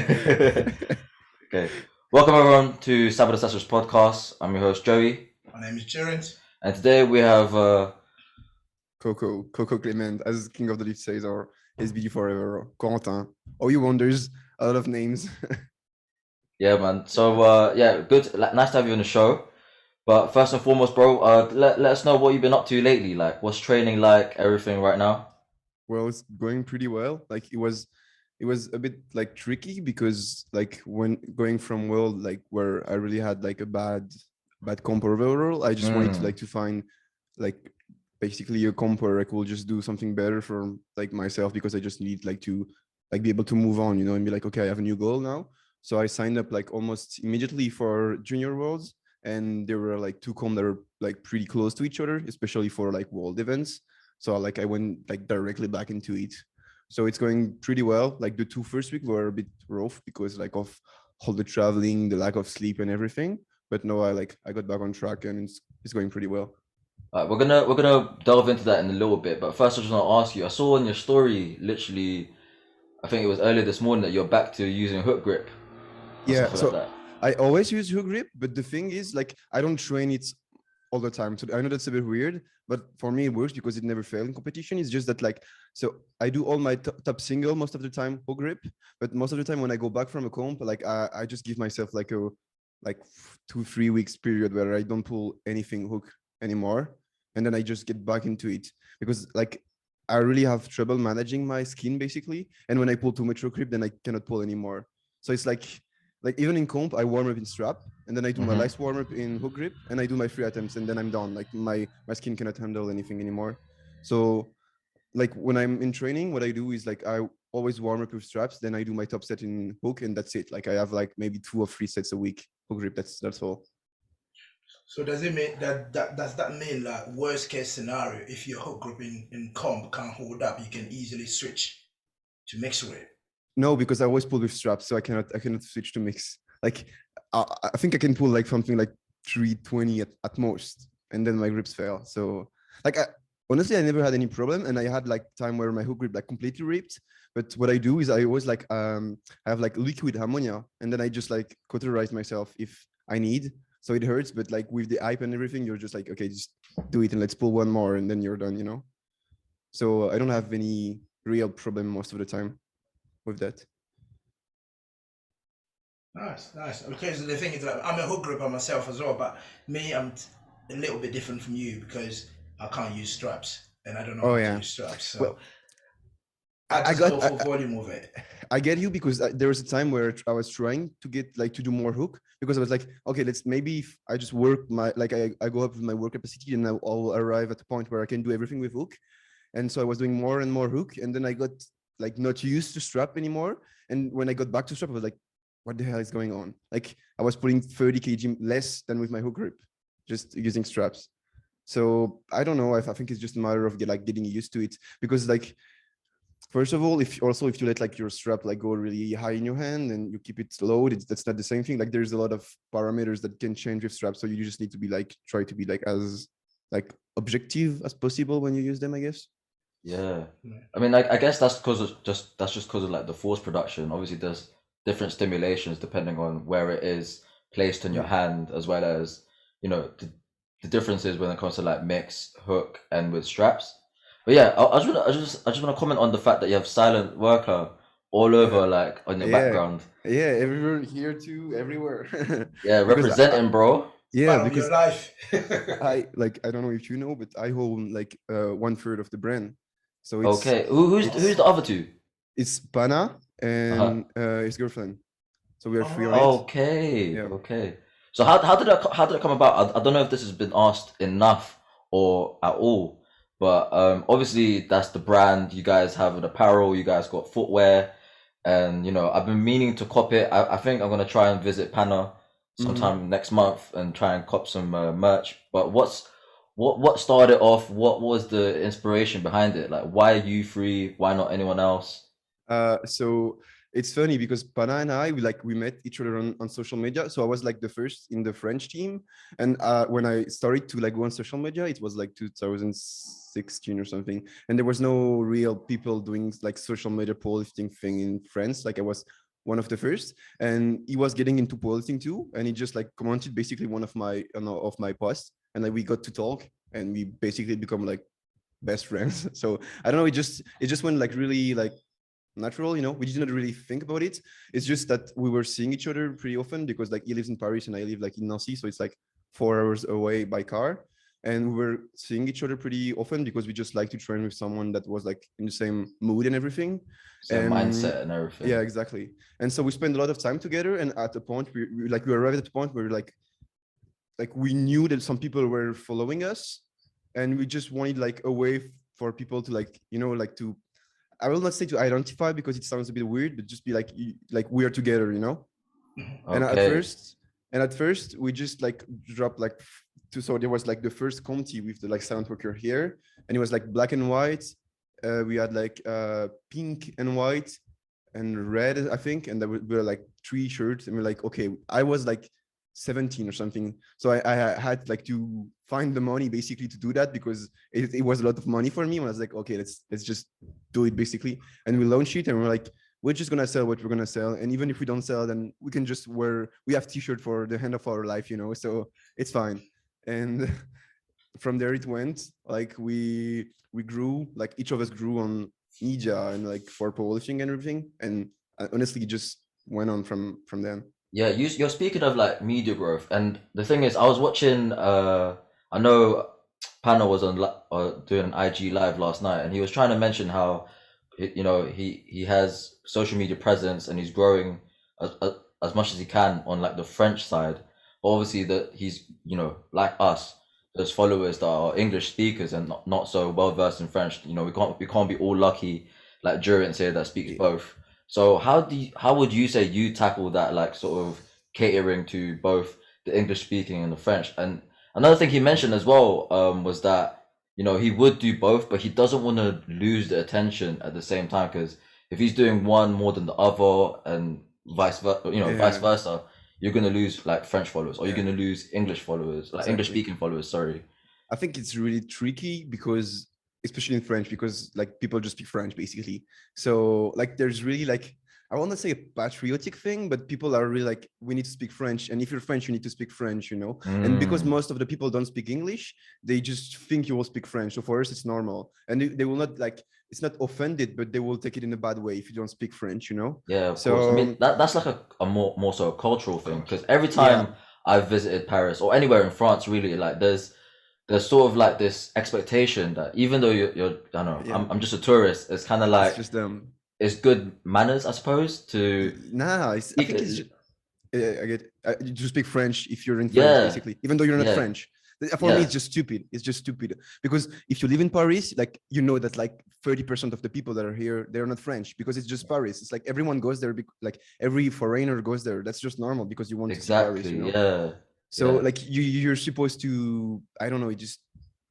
Okay. Welcome everyone to SABADO SESSIONS podcast. I'm your host Joey, My name is Corentin. and today we have Coco Clement, as King of the Lift says, or SBD4ever, or Corentin. Oh, you wonders, a lot of names. yeah, man. So good. Nice to have you on the show. But first and foremost, bro, let us know what you've been up to lately. Like, what's training like? Everything right now. Well, it's going pretty well. Like it was a bit like tricky because like when going from world like where I really had like a bad comp overall, I just wanted to find like basically a comp where I could just do something better for like myself, because I just need to be able to move on, and be like, okay, I have a new goal now. So I signed up like almost immediately for junior worlds, and there were like two comp that are like pretty close to each other, especially for like world events. So like I went like directly back into it. So it's going pretty well. Like the two first weeks were a bit rough because like of all the traveling, the lack of sleep and everything. But no, I got back on track, and it's going pretty well. We're gonna delve into that in a little bit. But first, I just want to ask you. I saw in your story, literally, I think it was earlier this morning, that you're back to using hook grip. Yeah. So like that. I always use hook grip, but the thing is, like, I don't train it all the time. So I know that's a bit weird, but for me it works because it never failed in competition. It's just that like, so I do all my top single most of the time hook grip, but most of the time when I go back from a comp, like I just give myself like a 2-3 weeks period where I don't pull anything hook anymore, and then I just get back into it, because like I really have trouble managing my skin basically, and when I pull too much hook grip, then I cannot pull anymore. So it's like even in comp, I warm up in strap, and then I do my last warm up in hook grip, and I do my 3 attempts, and then I'm done. Like my skin cannot handle anything anymore. So like when I'm in training, what I do is like I always warm up with straps, then I do my top set in hook, and that's it. Like I have like maybe 2 or 3 sets a week hook grip. That's all. So does it mean does that mean like worst case scenario, if your hook group in comp can't hold up, you can easily switch to mixed grip? No, because I always pull with straps, so I cannot switch to mix. Like I think I can pull like something like 320 at most, and then my grips fail. So like honestly, I never had any problem, and I had like time where my hook grip like completely ripped. But what I do is I always like I have like liquid ammonia, and then I just like cauterize myself if I need. So it hurts, but like with the hype and everything, you're just like, okay, just do it and let's pull one more, and then you're done. So I don't have any real problem most of the time with that. Nice. Because the thing is, like, I'm a hook gripper myself as well, but me, I'm a little bit different from you because I can't use straps, and I don't know how to use straps. So well, I just go for volume with it. I get you, because there was a time where I was trying to get like to do more hook, because I was like, okay, let's maybe if I just work my like I go up with my work capacity, and I'll arrive at the point where I can do everything with hook. And so I was doing more and more hook, and then I got like not used to strap anymore. And when I got back to strap, I was like, what the hell is going on? Like I was putting 30 kg less than with my hook grip, just using straps. So I don't know. I think it's just a matter of getting used to it, because like, first of all, if you let like your strap like go really high in your hand and you keep it low, that's not the same thing. Like there's a lot of parameters that can change with straps, so you just need to be like try to be like as like objective as possible when you use them, I guess. Yeah, I mean, I guess that's just because of like the force production. Obviously, there's different stimulations depending on where it is placed in your hand, as well as the differences when it comes to like mix, hook, and with straps. But yeah, I just want to comment on the fact that you have silent worker all over like on your background. Yeah, everywhere, here too, everywhere. Yeah, representing, bro. Yeah, part of because your life. I don't know if you know, but I own like 1/3 of the brand. So it's okay. Who's the other two? It's Pana and his girlfriend. So we are free on it. Okay. So how did that come about? I don't know if this has been asked enough or at all, but obviously that's the brand. You guys have an apparel. You guys got footwear, and I've been meaning to cop it. I think I'm gonna try and visit Pana sometime next month and try and cop some merch. But what started off? What was the inspiration behind it? Like, why are you free? Why not anyone else? So it's funny because Pana and I, we met each other on social media. So I was like the first in the French team. And when I started to like go on social media, it was like 2016 or something. And there was no real people doing like social media powerlifting thing in France. Like I was one of the first, and he was getting into powerlifting too, and he just like commented basically one of my of my posts, and like we got to talk, and we basically become like best friends. So I don't know, it just went like really like natural, you know. We didn't really think about it. It's just that we were seeing each other pretty often because like he lives in Paris and I live like in Nancy, so it's like 4 hours away by car, and we were seeing each other pretty often because we just like to train with someone that was like in the same mood and everything, Same mindset and everything. yeah, exactly. And so we spent a lot of time together, and at a point we arrived at a point where like we knew that some people were following us, and we just wanted like a way for people to like, you know, like to, I will not say to identify because it sounds a bit weird, but just be like we are together, you know. Okay. And at first we just like dropped like so there was like the first Conti with the like silent worker here, and it was like black and white. We had like pink and white and red, I think, and there were like 3 shirts, and we're like, okay, I was like 17 or something, so I had like to find the money basically to do that because it was a lot of money for me. And I was like, okay, let's just do it basically, and we launched it, and we're like, we're just gonna sell what we're gonna sell, and even if we don't sell, then we can just we have t-shirt for the end of our life, you know, so it's fine. And from there it went like we grew, like each of us grew on media and like for powerlifting and everything, and honestly it just went on from then. Yeah, you're speaking of like media growth, and the thing is, I was watching. I know Pano was on doing an IG live last night, and he was trying to mention how, you know, he has social media presence and he's growing as much as he can on like the French side. But obviously, that he's, you know, like us, there's followers that are English speakers and not so well versed in French. You know, we can't be all lucky like Durance here that speaks both. So how would you say you tackle that, like sort of catering to both the English speaking and the French? And another thing he mentioned as well was that, you know, he would do both, but he doesn't want to lose the attention at the same time, because if he's doing one more than the other and vice versa, you know, vice versa, you're gonna lose like French followers, or you're gonna lose English followers, like English speaking followers. Sorry. I think it's really tricky because, especially in French, because like people just speak French basically. So like there's really like, I want to say a patriotic thing, but people are really like, we need to speak French, and if you're French, you need to speak French, you know. And because most of the people don't speak English, they just think you will speak French. So for us, it's normal, and they will not like, it's not offended, but they will take it in a bad way if you don't speak French, you know. Yeah, of course. I mean, that's like a more so a cultural thing, because every time I've visited Paris or anywhere in France, really, like there's sort of like this expectation that even though you're I don't know, I'm just a tourist, it's kind of like it's just it's good manners, I suppose, to I think it's just, I get to speak French if you're in France, basically, even though you're not French. For me, it's just stupid. It's just stupid because if you live in Paris, like, you know that like 30% of the people that are here, they're not French, because it's just Paris. It's like everyone goes there, like every foreigner goes there. That's just normal because you want to see Paris, you know? So like you're supposed to, I don't know, just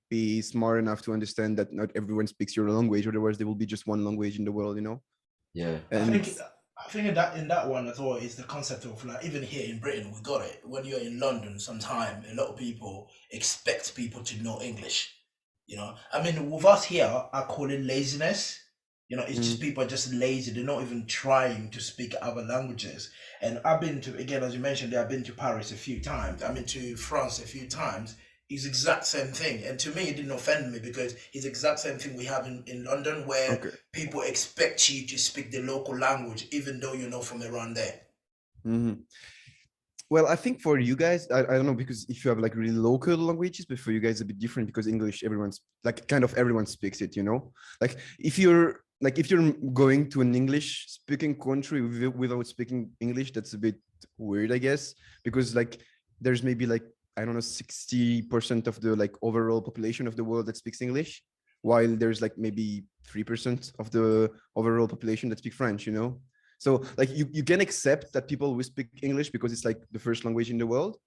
be smart enough to understand that not everyone speaks your language, otherwise there will be just one language in the world, you know? Yeah. And I think in that one as well is the concept of like, even here in Britain we got it. When you're in London, sometimes a lot of people expect people to know English. You know, I mean, with us here, I call it laziness. You know, it's just people are just lazy. They're not even trying to speak other languages. And I've been to, again, as you mentioned, I've been to Paris a few times. I've been to France a few times. It's exact same thing. And to me, it didn't offend me because it's exact same thing we have in London, where people expect you to speak the local language, even though you're not from around there. Well, I think for you guys, I don't know, because if you have like really local languages, but for you guys a bit different because English, everyone's like kind of everyone speaks it, you know? Like if you're going to an English speaking country without speaking English, that's a bit weird, I guess, because like there's maybe like, I don't know, 60% of the like overall population of the world that speaks English, while there's like maybe 3% of the overall population that speak French, you know? So like you can accept that people will speak English because it's like the first language in the world,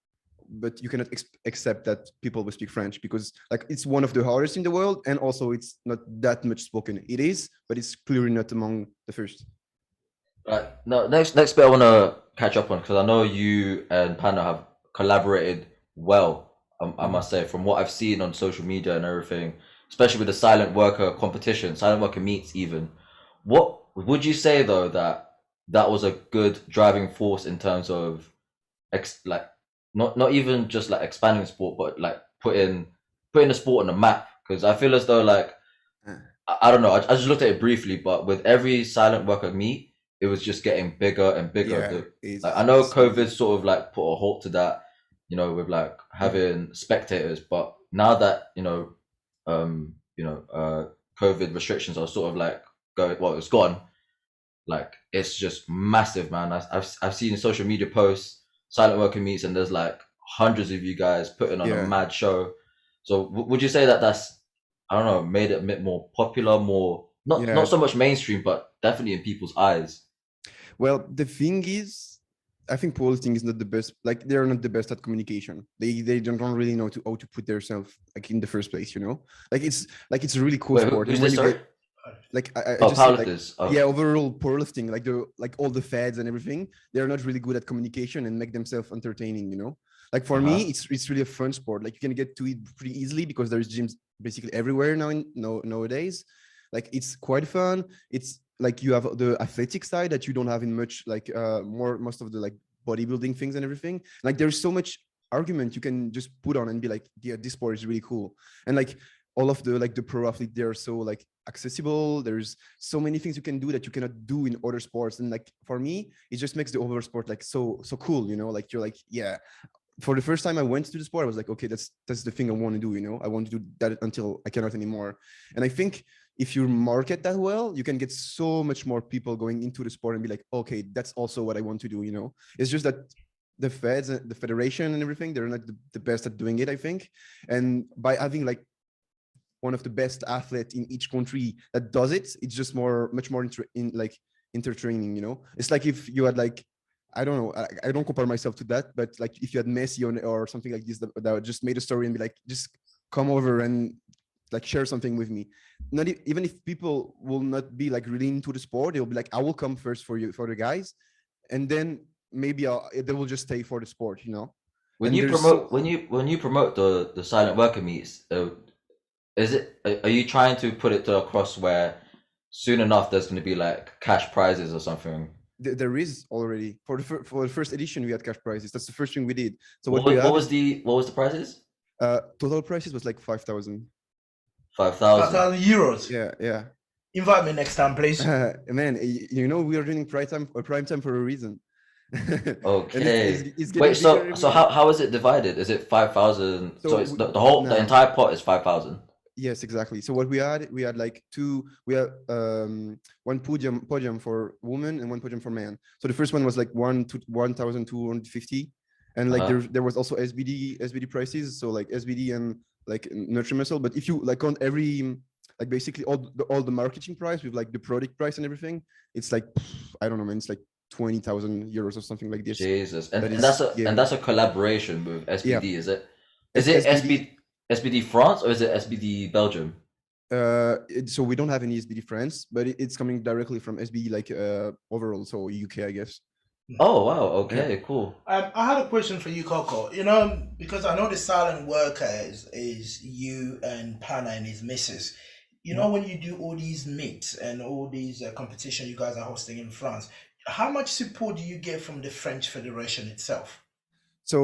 but you cannot accept that people will speak French because like it's one of the hardest in the world, and also it's not that much spoken. It is, but it's clearly not among the first. Right. No, next bit I want to catch up on, because I know you and Panda have collaborated well, I must say, from what I've seen on social media and everything, especially with the silent worker competition, silent worker meets even. What would you say though that that was a good driving force in terms of like not even just like expanding sport, but like putting the sport on the map. Because I feel as though like Uh, I don't know. I just looked at it briefly, but with every silent worker meet, it was just getting bigger and bigger. yeah, Like I know it's so COVID good. sort of like put a halt to that, with like Mhm. having spectators, but now that COVID restrictions are sort of like going, well, it's gone. Like it's just massive, man. I've seen social media posts, silent worker meets, and there's like hundreds of you guys putting on a Yeah, mad show. So would you say that that's, I don't know, made it a bit more popular, more yeah. not so much mainstream, but definitely in people's eyes? Well, the thing is, I think powerlifting is not the best. Like they're not the best at communication. They don't really know how to put themselves like in the first place. Like it's a really cool Wait, sport, who's and when this? you Sorry. get like I Oh, just say like powerlifters. yeah, Oh, overall powerlifting, like all the fads and everything, they're not really good at communication and make themselves entertaining. Like uh for me, huh. it's really a fun sport. Like you can get to it pretty easily because there's gyms basically everywhere nowadays. Like it's quite fun. It's like you have the athletic side that you don't have in much like most of the like bodybuilding things and everything. Like there's so much argument you can just put on and be like, yeah, this sport is really cool. And like all of the pro athlete, they're so like accessible. There's so many things you can do that you cannot do in other sports. And like for me, it just makes the overall sport like so cool. Like you're like, yeah. For the first time I went to the sport, I was like, okay, that's the thing I want to do. I want to do that until I cannot anymore. And I think if you market that well, you can get so much more people going into the sport and be like, okay, that's also what I want to do. It's just that the feds, the federation and everything, they're not the best at doing it, I think. And by having like one of the best athletes in each country that does it, it's just much more like entertaining. It's like if you had like, I don't know, I don't compare myself to that, but like if you had Messi or something like this that just made a story and be like, just come over and like share something with me. Not even if people will not be like really into the sport, they'll be like, I will come first for you, for the guys, and then maybe they will just stay for the sport. When And you there's so promote when you promote the silent worker meets, is it are you trying to put it to across where soon enough there's going to be like cash prizes or something? there is already for the first edition we had cash prizes. That's the first thing we did. So what we What have was is the prizes? total prices was like 5,000. 5,000. 5,000 euros. Yeah, yeah. Invite me next time, please. Man, we are doing prime time for a reason. And Okay. it's getting Wait, bigger so every so year. how is it divided? Is it 5,000? So So it's the nah, entire pot is 5,000. yes, exactly. So what we had like we had one podium for women and one podium for men. So the first one was like 1,250, and like Uh-huh. there was also SBD prices. So like SBD and like nurture muscle. But if you like on every like basically all the marketing price with like the product price and everything, it's like I don't know, man. It's like 20,000 euros or something like this. Jesus. And That and is, that's a yeah, and that's a collaboration with yeah. SBD, is it? Is it SBD. SBD France or is it SBD Belgium? So we don't have any SBD friends, but it's coming directly from SBD like overall, so UK, I guess. Oh wow, Yeah. okay, cool. I had a question for you, Coco. Because I know the silent worker is you and Pana and his missus. When you do all these meets and all these competition you guys are hosting in France, how much support do you get from the French Federation itself? So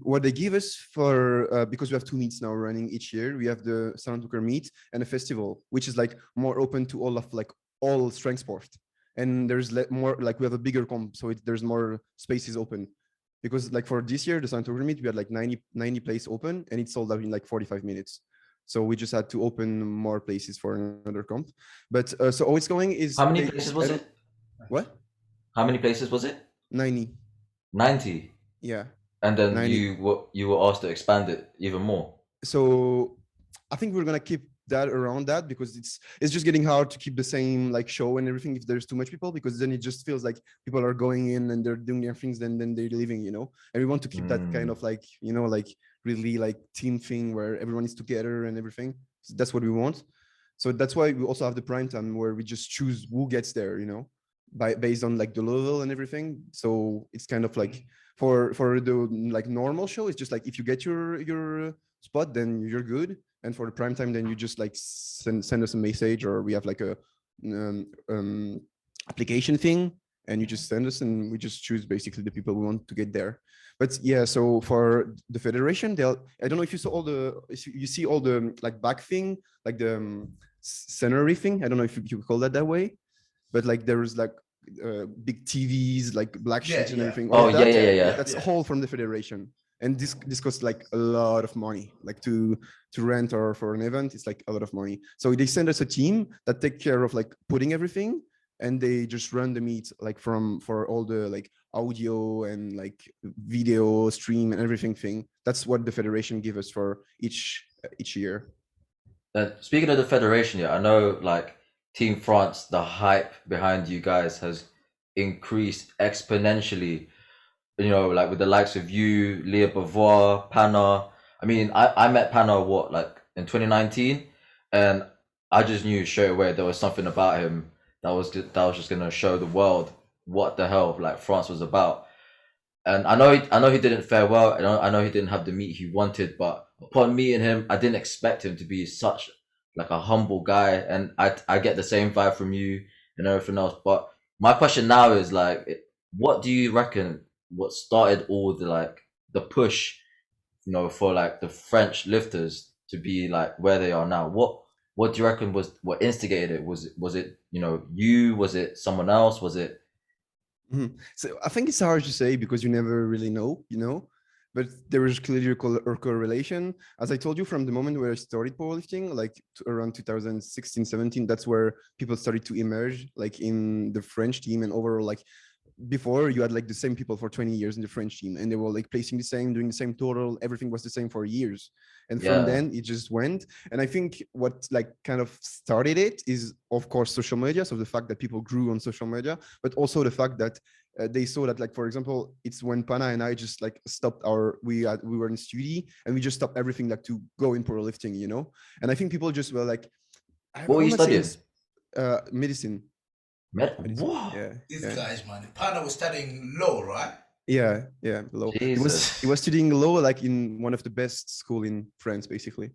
what they give us for because we have two meets now running each year, we have the silentworker meet and a festival, which is like more open to all of like all strength sport, and there's more like we have a bigger comp, so there's more spaces open. Because like for this year, the silentworker meet, we had like 90 places open, and it sold out in like 45 minutes. So we just had to open more places for another comp. But so how it's going is How many they places I was don't it? what How many places was it? 90, 90. yeah, And then 90. you were asked to expand it even more. So I think we're gonna keep that around that because it's just getting hard to keep the same like show and everything if there's too much people, because then it just feels like people are going in and they're doing their things, then they're leaving. And we want to keep that kind Mm. of like like really like team thing where everyone is together and everything. So that's what we want. So that's why we also have the prime time where we just choose who gets there, based on like the level and everything. So it's kind of like for the like normal show, it's just like if you get your spot, then you're good. And for the prime time, then you just like send us a message, or we have like a um, application thing, and you just send us, and we just choose basically the people we want to get there. But yeah, so for the federation, I don't know if you saw you see all the like back thing, like the scenery thing. I don't know if you call that way, but like there's like big TVs, like black sheets and everything. Oh, All of that, yeah. That's all from the federation. And this costs like a lot of money, like to rent or for an event, it's like a lot of money. So they send us a team that take care of like putting everything, and they just run the meet like for all the like audio and like video stream and everything thing. That's what the federation give us for each year. Speaking of the federation, yeah, I know like Team France, the hype behind you guys has increased exponentially. You know, like with the likes of you, Leah Beauvoir, Panna. I mean, I met Panna like in 2019, and I just knew straight away there was something about him that was just gonna show the world what the hell like France was about. And I know he didn't fare well. I know he didn't have the meet he wanted, but upon meeting him, I didn't expect him to be such like a humble guy, and I get the same vibe from you and everything else. But my question now is like, what do you reckon? What started all the push, you know, for like the French lifters to be like where they are now? What do you reckon was what instigated it? Was it you know you? Was it someone else? Was it? Mm-hmm. So I think it's hard to say because you never really know, you know, but there is clearly a correlation. As I told you, from the moment where I started powerlifting, like around 2016, 17, that's where people started to emerge, like in the French team and overall, like before you had like the same people for 20 years in the French team, and they were like placing the same, doing the same total, everything was the same for years. And from then it just went. And I think what like kind of started it is of course social media. So the fact that people grew on social media, but also the fact that they saw that, like, for example, it's when Pana and I just like stopped we were in studio and we just stopped everything like to go in powerlifting, you know. And I think people just were like, what were you studying? Medicine. What? Yeah. These guys, man. Pana was studying law, right? Yeah, law. He was studying law like in one of the best school in France, basically.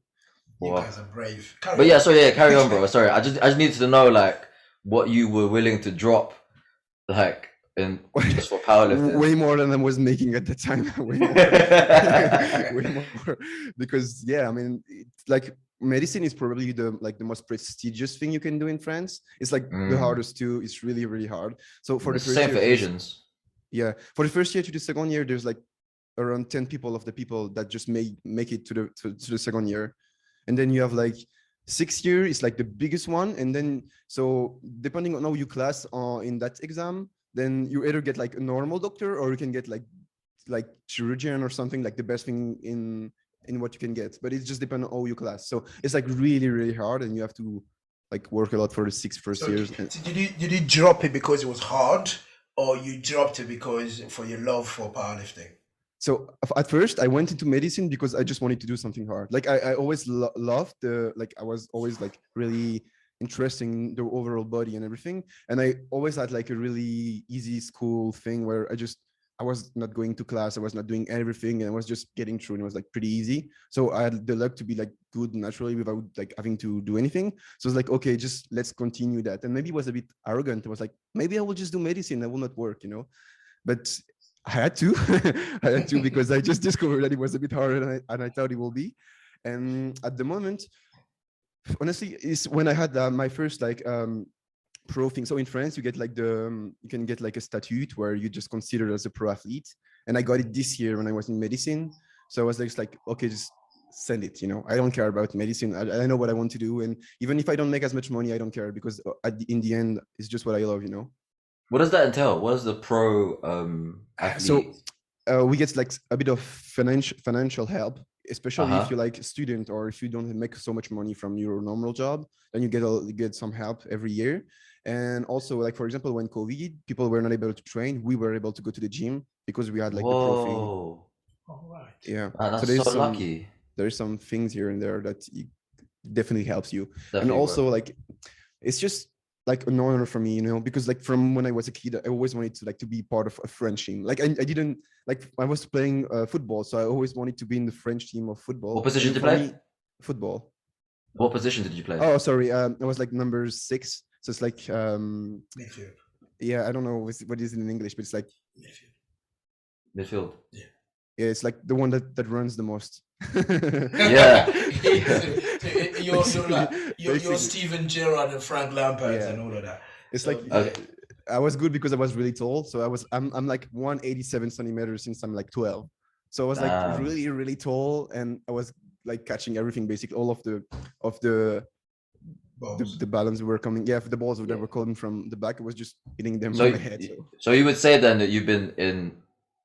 You guys are brave. But yeah, carry on, bro. Sorry, I just needed to know like what you were willing to drop, like in just for powerlifting. Way more than I was making at the time. Way more. Because yeah, I mean, it's like medicine is probably the most prestigious thing you can do in France. It's like the hardest too. It's really, really hard. So for the first same year, for Asians. Yeah, for the first year to the second year, there's like around 10 people of the people that just make it to the second year. And then you have like 6th year is like the biggest one. And then, so depending on how you class in that exam, then you either get like a normal doctor or you can get like chirurgeon or something, like the best thing in what you can get. But it just depends on how you class. So it's like really, really hard, and you have to like work a lot for the 6 first years. Did you drop it because it was hard, or you dropped it because for your love for powerlifting? So at first I went into medicine because I just wanted to do something hard. Like I always loved I was always like really interested in the overall body and everything. And I always had like a really easy school thing where I was not going to class. I was not doing everything, and I was just getting through, and it was like pretty easy. So I had the luck to be like good naturally without like having to do anything. So it's like, okay, just let's continue that. And maybe it was a bit arrogant. I was like, maybe I will just do medicine. That will not work, you know, but I had to, because I just discovered that it was a bit harder than I thought it will be. And at the moment, honestly, is when I had my first like pro thing. So in France, you get like you can get like a statute where you just considered as a pro athlete. And I got it this year when I was in medicine. So I was just like, okay, just send it, you know. I don't care about medicine. I know what I want to do. And even if I don't make as much money, I don't care, because in the end, it's just what I love, you know. What does that entail? What is the pro athlete? So we get like a bit of financial help, especially if you're like a student, or if you don't make so much money from your normal job, then you get some help every year. And also, like, for example, when COVID, people were not able to train, we were able to go to the gym because we had like the pro thing. All right. Yeah. Man, that's so lucky. There's some things here and there that definitely helps you. Definitely and also like, it's just like an honor for me, you know, because like from when I was a kid, I always wanted to be part of a French team. Like I didn't like, I was playing football, so I always wanted to be in the French team of football. What position did you play? Football. What position did you play? Oh, sorry. I was like number 6. So it's like midfield. Yeah, I don't know what is it in English, but it's like, Midfield. Midfield. Yeah. yeah, it's like the one that runs the most. Yeah. You're Steven Gerrard and Frank Lampard Yeah. and all of that. It's So, like Okay. I was good because I was really tall. So I'm like 187 centimeters since I'm like 12. So I was like Damn. really, really tall, and I was like catching everything, basically all of the balls. balance were coming. Yeah, the balls that Yeah. were coming from the back. I was just hitting them So, on my head. so you would say then that you've been in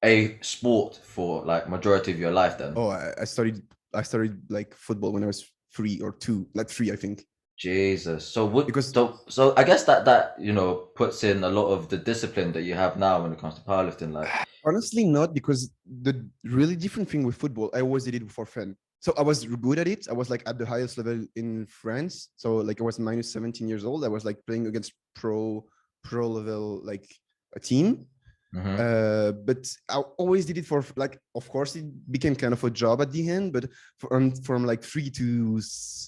a sport for like majority of your life then? Oh, I started like football when I was 3 or 2, like 3, I think. Jesus. So what? Because So I guess that you know puts in a lot of the discipline that you have now when it comes to powerlifting. Like, honestly, not, because the really different thing with football, I always did it for fun. So I was good at it. I was like at the highest level in France. So like I was minus 17 years old. I was like playing against pro level like a team. But I always did it for like, of course, it became kind of a job at the end. But from like 3 to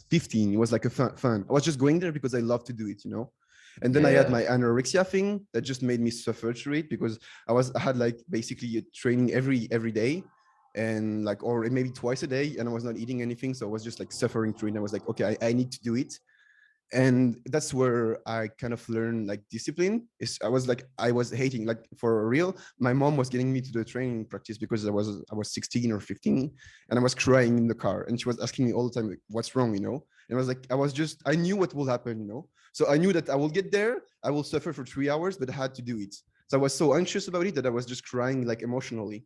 15, it was like a fun. I was just going there because I love to do it, you know. And then I had my anorexia thing that just made me suffer through it, because I had like basically a training every day, and like, or maybe twice a day, and I was not eating anything. So I was just like suffering through it. And I was like, okay, I need to do it. And that's where I kind of learned like discipline. I was hating, like, for real. My mom was getting me to the training practice because I was 16 or 15, and I was crying in the car, and she was asking me all the time, like, what's wrong, you know? And I was like, I knew what will happen, you know? So I knew that I will get there, I will suffer for 3 hours, but I had to do it. So I was so anxious about it that I was just crying like emotionally.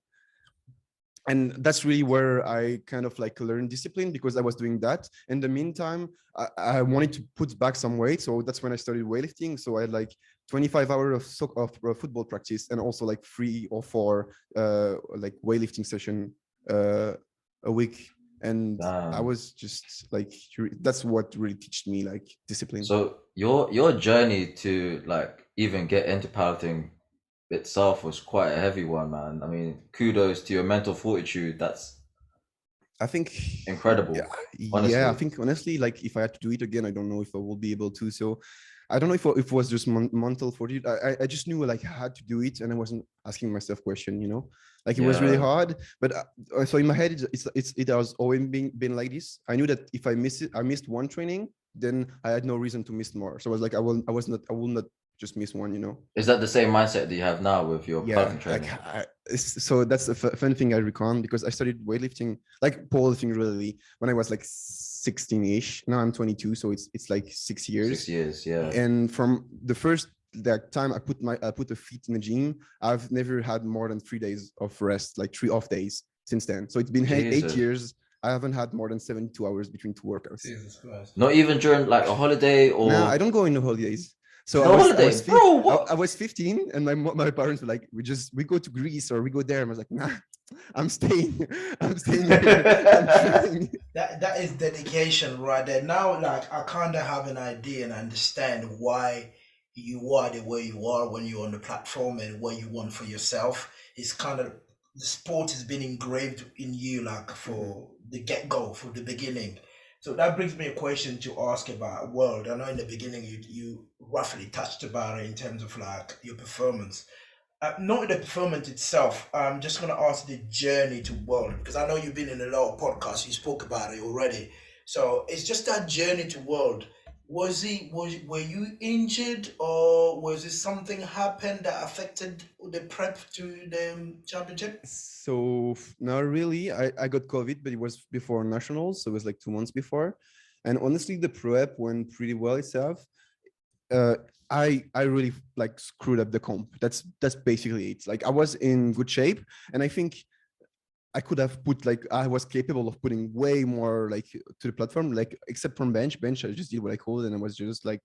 And that's really where I kind of like learned discipline, because I was doing that. In the meantime, I wanted to put back some weight. So that's when I started weightlifting. So I had like 25 hours of football practice, and also like 3 or 4 like weightlifting session a week. And I was just like, that's what really taught me like discipline. So your journey to like even get into powerlifting itself was quite a heavy one, man. I mean, kudos to your mental fortitude. That's I think incredible. Yeah, I think honestly, like if I had to do it again, I don't know if I will be able to. So I don't know if it was just mental fortitude. I just knew like I had to do it, and I wasn't asking myself question, you know, like it was really hard. But so in my head, it has always been like this. I knew that if I missed one training, then I had no reason to miss more. So I was like, I will not just miss one, you know. Is that the same mindset that you have now with your powerlifting training? So that's a fun thing I recall, because I started weightlifting, like powerlifting, really when I was like 16-ish. Now I'm 22, so it's like 6 years. 6 years, yeah. And from the first that time I put a feet in the gym, I've never had more than 3 days of rest, like 3 off days since then. So it's been 8 years. I haven't had more than 72 hours between 2 workouts. Jesus Christ. Not even during like a holiday or? No, I don't go into holidays. So no holidays, bro. What? I was 15, and my parents were like, we go to Greece or we go there. And I was like, nah, I'm staying. I'm staying here. That is dedication right there. Now, like, I kind of have an idea and understand why you are the way you are when you're on the platform, and what you want for yourself. It's kind of, the sport has been engraved in you, like, for the get-go, for the beginning. So that brings me a question to ask about World. I know in the beginning you roughly touched about it in terms of like your performance. Not the performance itself. I'm just going to ask the journey to World, because I know you've been in a lot of podcasts. You spoke about it already. So it's just that journey to World. Were you injured, or was it something happened that affected the prep to the championship? So not really. I got COVID, but it was before nationals, so it was like 2 months before. And honestly, the prep went pretty well itself. I really like screwed up the comp. That's basically it. Like I was in good shape, and I think I could have put, like, I was capable of putting way more like to the platform, like except from bench. I just did what I could, and I was just like,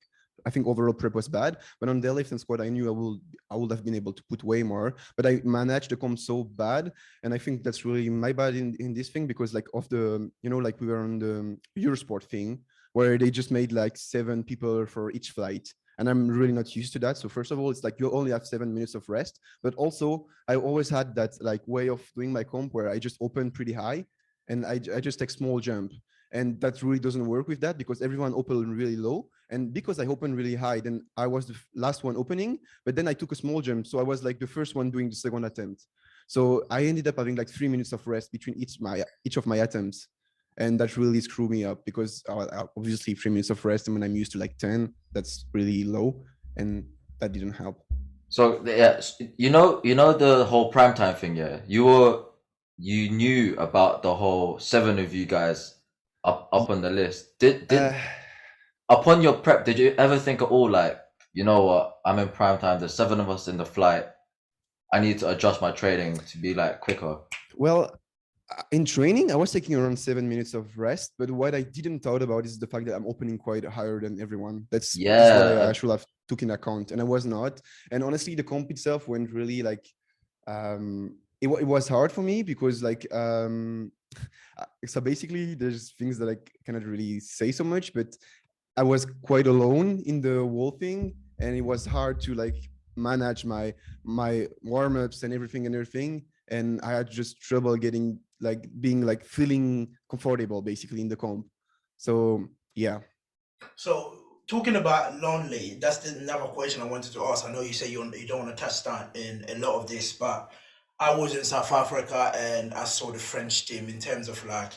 I think overall prep was bad. But on deadlift and squat, I knew I would have been able to put way more. But I managed to come so bad, and I think that's really my bad in this thing, because like of the, you know, like we were on the Eurosport thing where they just made like 7 people for each flight. And I'm really not used to that. So first of all, it's like you only have 7 minutes of rest, but also I always had that like way of doing my comp where I just open pretty high, and I just take small jump. And that really doesn't work with that, because everyone open really low. And because I opened really high, then I was the last one opening, but then I took a small jump. So I was like the first one doing the second attempt. So I ended up having like 3 minutes of rest between each of my attempts. And that really screwed me up because obviously 3 minutes of rest, and when I'm used to like 10, that's really low. And that didn't help. So yeah, you know the whole primetime thing, yeah. You knew about the whole 7 of you guys up on the list. Did upon your prep, did you ever think at all like, you know what, I'm in primetime, there's 7 of us in the flight, I need to adjust my training to be like quicker? Well, in training, I was taking around 7 minutes of rest, but what I didn't thought about is the fact that I'm opening quite higher than everyone. That's what I should have took in account, and I was not. And honestly, the comp itself went really like, it was hard for me because like, so basically there's things that I cannot really say so much, but I was quite alone in the whole thing, and it was hard to like manage my warm-ups and everything. And I had just trouble getting like being like feeling comfortable basically in the comp. So yeah. So talking about lonely, that's another question I wanted to ask. I know you say you don't want to touch that in a lot of this, but I was in South Africa and I saw the French team in terms of like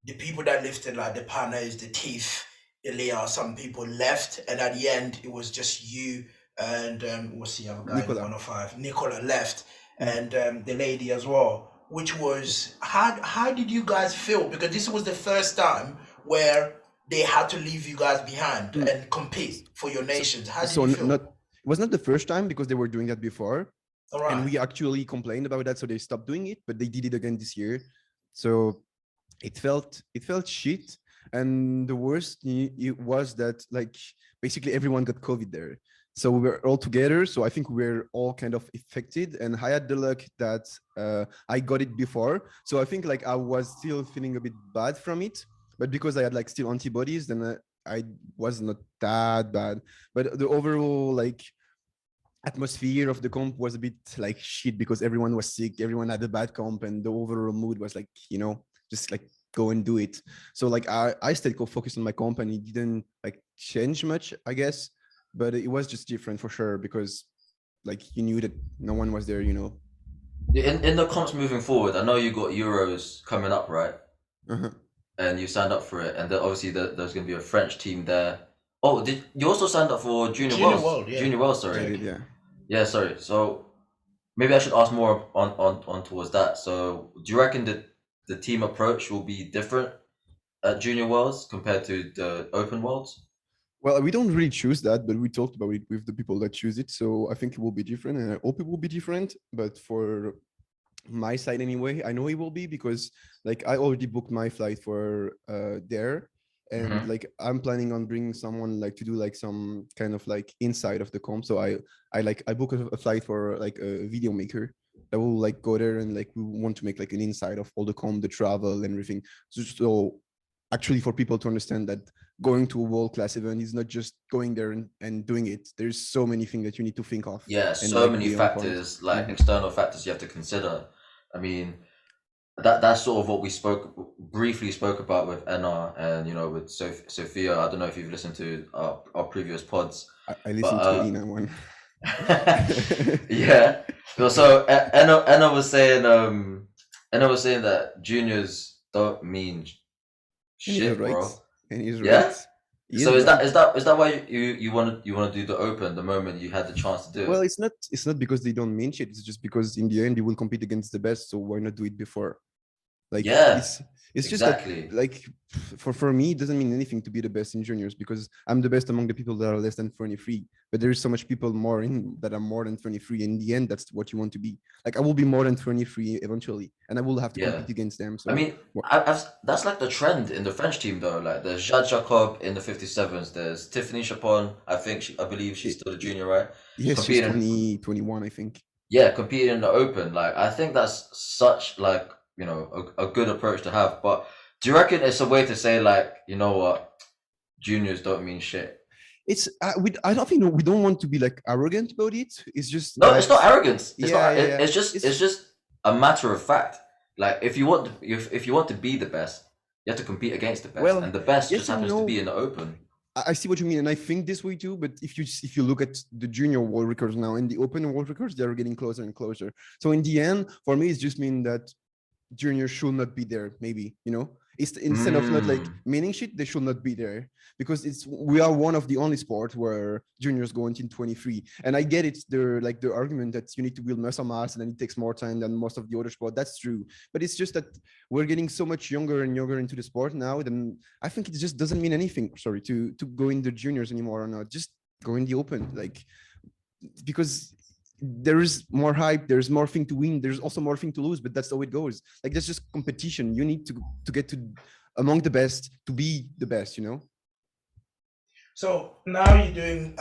the people that lifted, like the Panas, the Teeth, Elia, some people left, and at the end it was just you and what's the other guy? Nicola. 105. Nicola left, and the lady as well. Which was how did you guys feel? Because this was the first time where they had to leave you guys behind and compete for your nations. How did you feel? It was not the first time because they were doing that before. All right. And we actually complained about that, so they stopped doing it, but they did it again this year. So it felt shit. And the worst it was that like basically everyone got COVID there. So we were all together. So I think we were all kind of affected. And I had the luck that I got it before. So I think like I was still feeling a bit bad from it. But because I had like still antibodies, then I was not that bad. But the overall like atmosphere of the comp was a bit like shit because everyone was sick. Everyone had a bad comp. And the overall mood was like, you know, just like go and do it. So like I stayed focused on my comp and it didn't like change much, I guess. But it was just different for sure because like you knew that no one was there, you know. In the comps moving forward, I know you got Euros coming up, right? Uh-huh. And you signed up for it, and then obviously there's going to be a French team there. Oh, did you also signed up for Junior World? Yeah. Junior World, sorry. Yeah. Yeah, sorry. So maybe I should ask more on towards that. So do you reckon that the team approach will be different at Junior Worlds compared to the Open Worlds? Well, we don't really choose that, but we talked about it with the people that choose it. So I think it will be different, and I hope it will be different. But for my side anyway, I know it will be because like I already booked my flight for there, and like I'm planning on bringing someone like to do like some kind of like inside of the comp. So I book a flight for like a video maker that will like go there, and like we want to make like an inside of all the comp, the travel and everything. So actually for people to understand that going to a world-class event is not just going there and doing it. There's so many things that you need to think of. Yeah, so like, many factors, like external factors you have to consider. I mean, that's sort of what we briefly spoke about with Enna and, you know, with Sophia. I don't know if you've listened to our previous pods. I listened to the Ina one. Yeah. So Enna was saying that juniors don't mean shit, right. bro. And he's yeah? right. So is that why you want to do the Open the moment you had the chance to do it? Well, it's not because they don't mean shit. It's just because in the end you will compete against the best. So why not do it before? Like it's just exactly. that, like for me, it doesn't mean anything to be the best in juniors because I'm the best among the people that are less than 23. But there is so much people that are more than 23. In the end, that's what you want to be. Like I will be more than 23 eventually, and I will have to compete against them. So I mean, that's like the trend in the French team though. Like there's Jade Jacob in the 57s. There's Tiffany Chapon. I believe she's still a junior, right? Yes, she's 21, I think. Yeah, competing in the Open. Like I think that's such like, you know, a good approach to have. But do you reckon it's a way to say like, you know what, juniors don't mean shit? It's I don't think we don't want to be like arrogant about it. It's just it's not arrogance. It's it's just a matter of fact. Like if you want to be the best, you have to compete against the best, and the best just happens to be in the Open. I see what you mean, and I think this way too. But if you look at the junior world records now and the open world records, they're getting closer and closer. So in the end, for me, it's just mean that juniors should not be there. Maybe it's instead of not like meaning shit, they should not be there because we are one of the only sports where juniors go until 23. And I get it. They're like the argument that you need to build muscle mass and then it takes more time than most of the other sport. That's true, but it's just that we're getting so much younger and younger into the sport now. Then I think it just doesn't mean anything. Sorry, to go in the juniors anymore or not. Just go in the open, like because there is more hype, there's more thing to win, there's also more thing to lose, but that's how it goes. Like that's just competition. You need to get to among the best to be the best, So now you're doing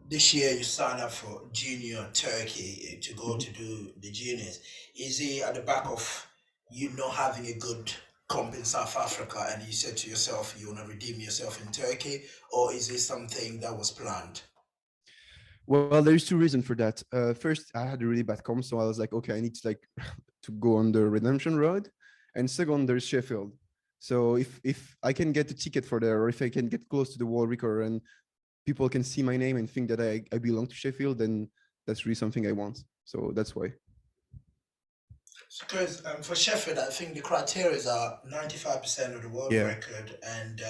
this year you signed up for Junior Turkey to go to do the juniors. Is it at the back of you not having a good comp in South Africa and you said to yourself you want to redeem yourself in Turkey, or is this something that was planned? Well, there's two reasons for that. First, I had a really bad comp, so I was like, okay, I need to to go on the redemption road. And second, there's Sheffield. So if I can get a ticket for there, or if I can get close to the world record and people can see my name and think that I belong to Sheffield, then that's really something I want. So that's why. Because for Sheffield, I think the criteria are 95% of the world record and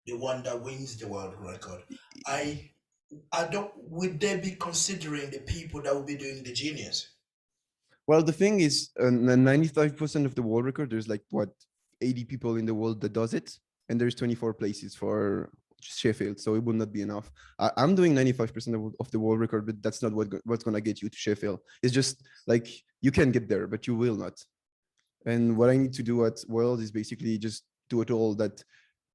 the one that wins the world record. I don't. Would they be considering the people that will be doing the juniors? Well, the thing is, 95% of the world record, there's like 80 people in the world that does it, and there's 24 places for Sheffield, so it would not be enough. I'm doing 95% of the world record, but that's not what's gonna get you to Sheffield. It's just like you can get there, but you will not. And what I need to do at World is basically just do it all that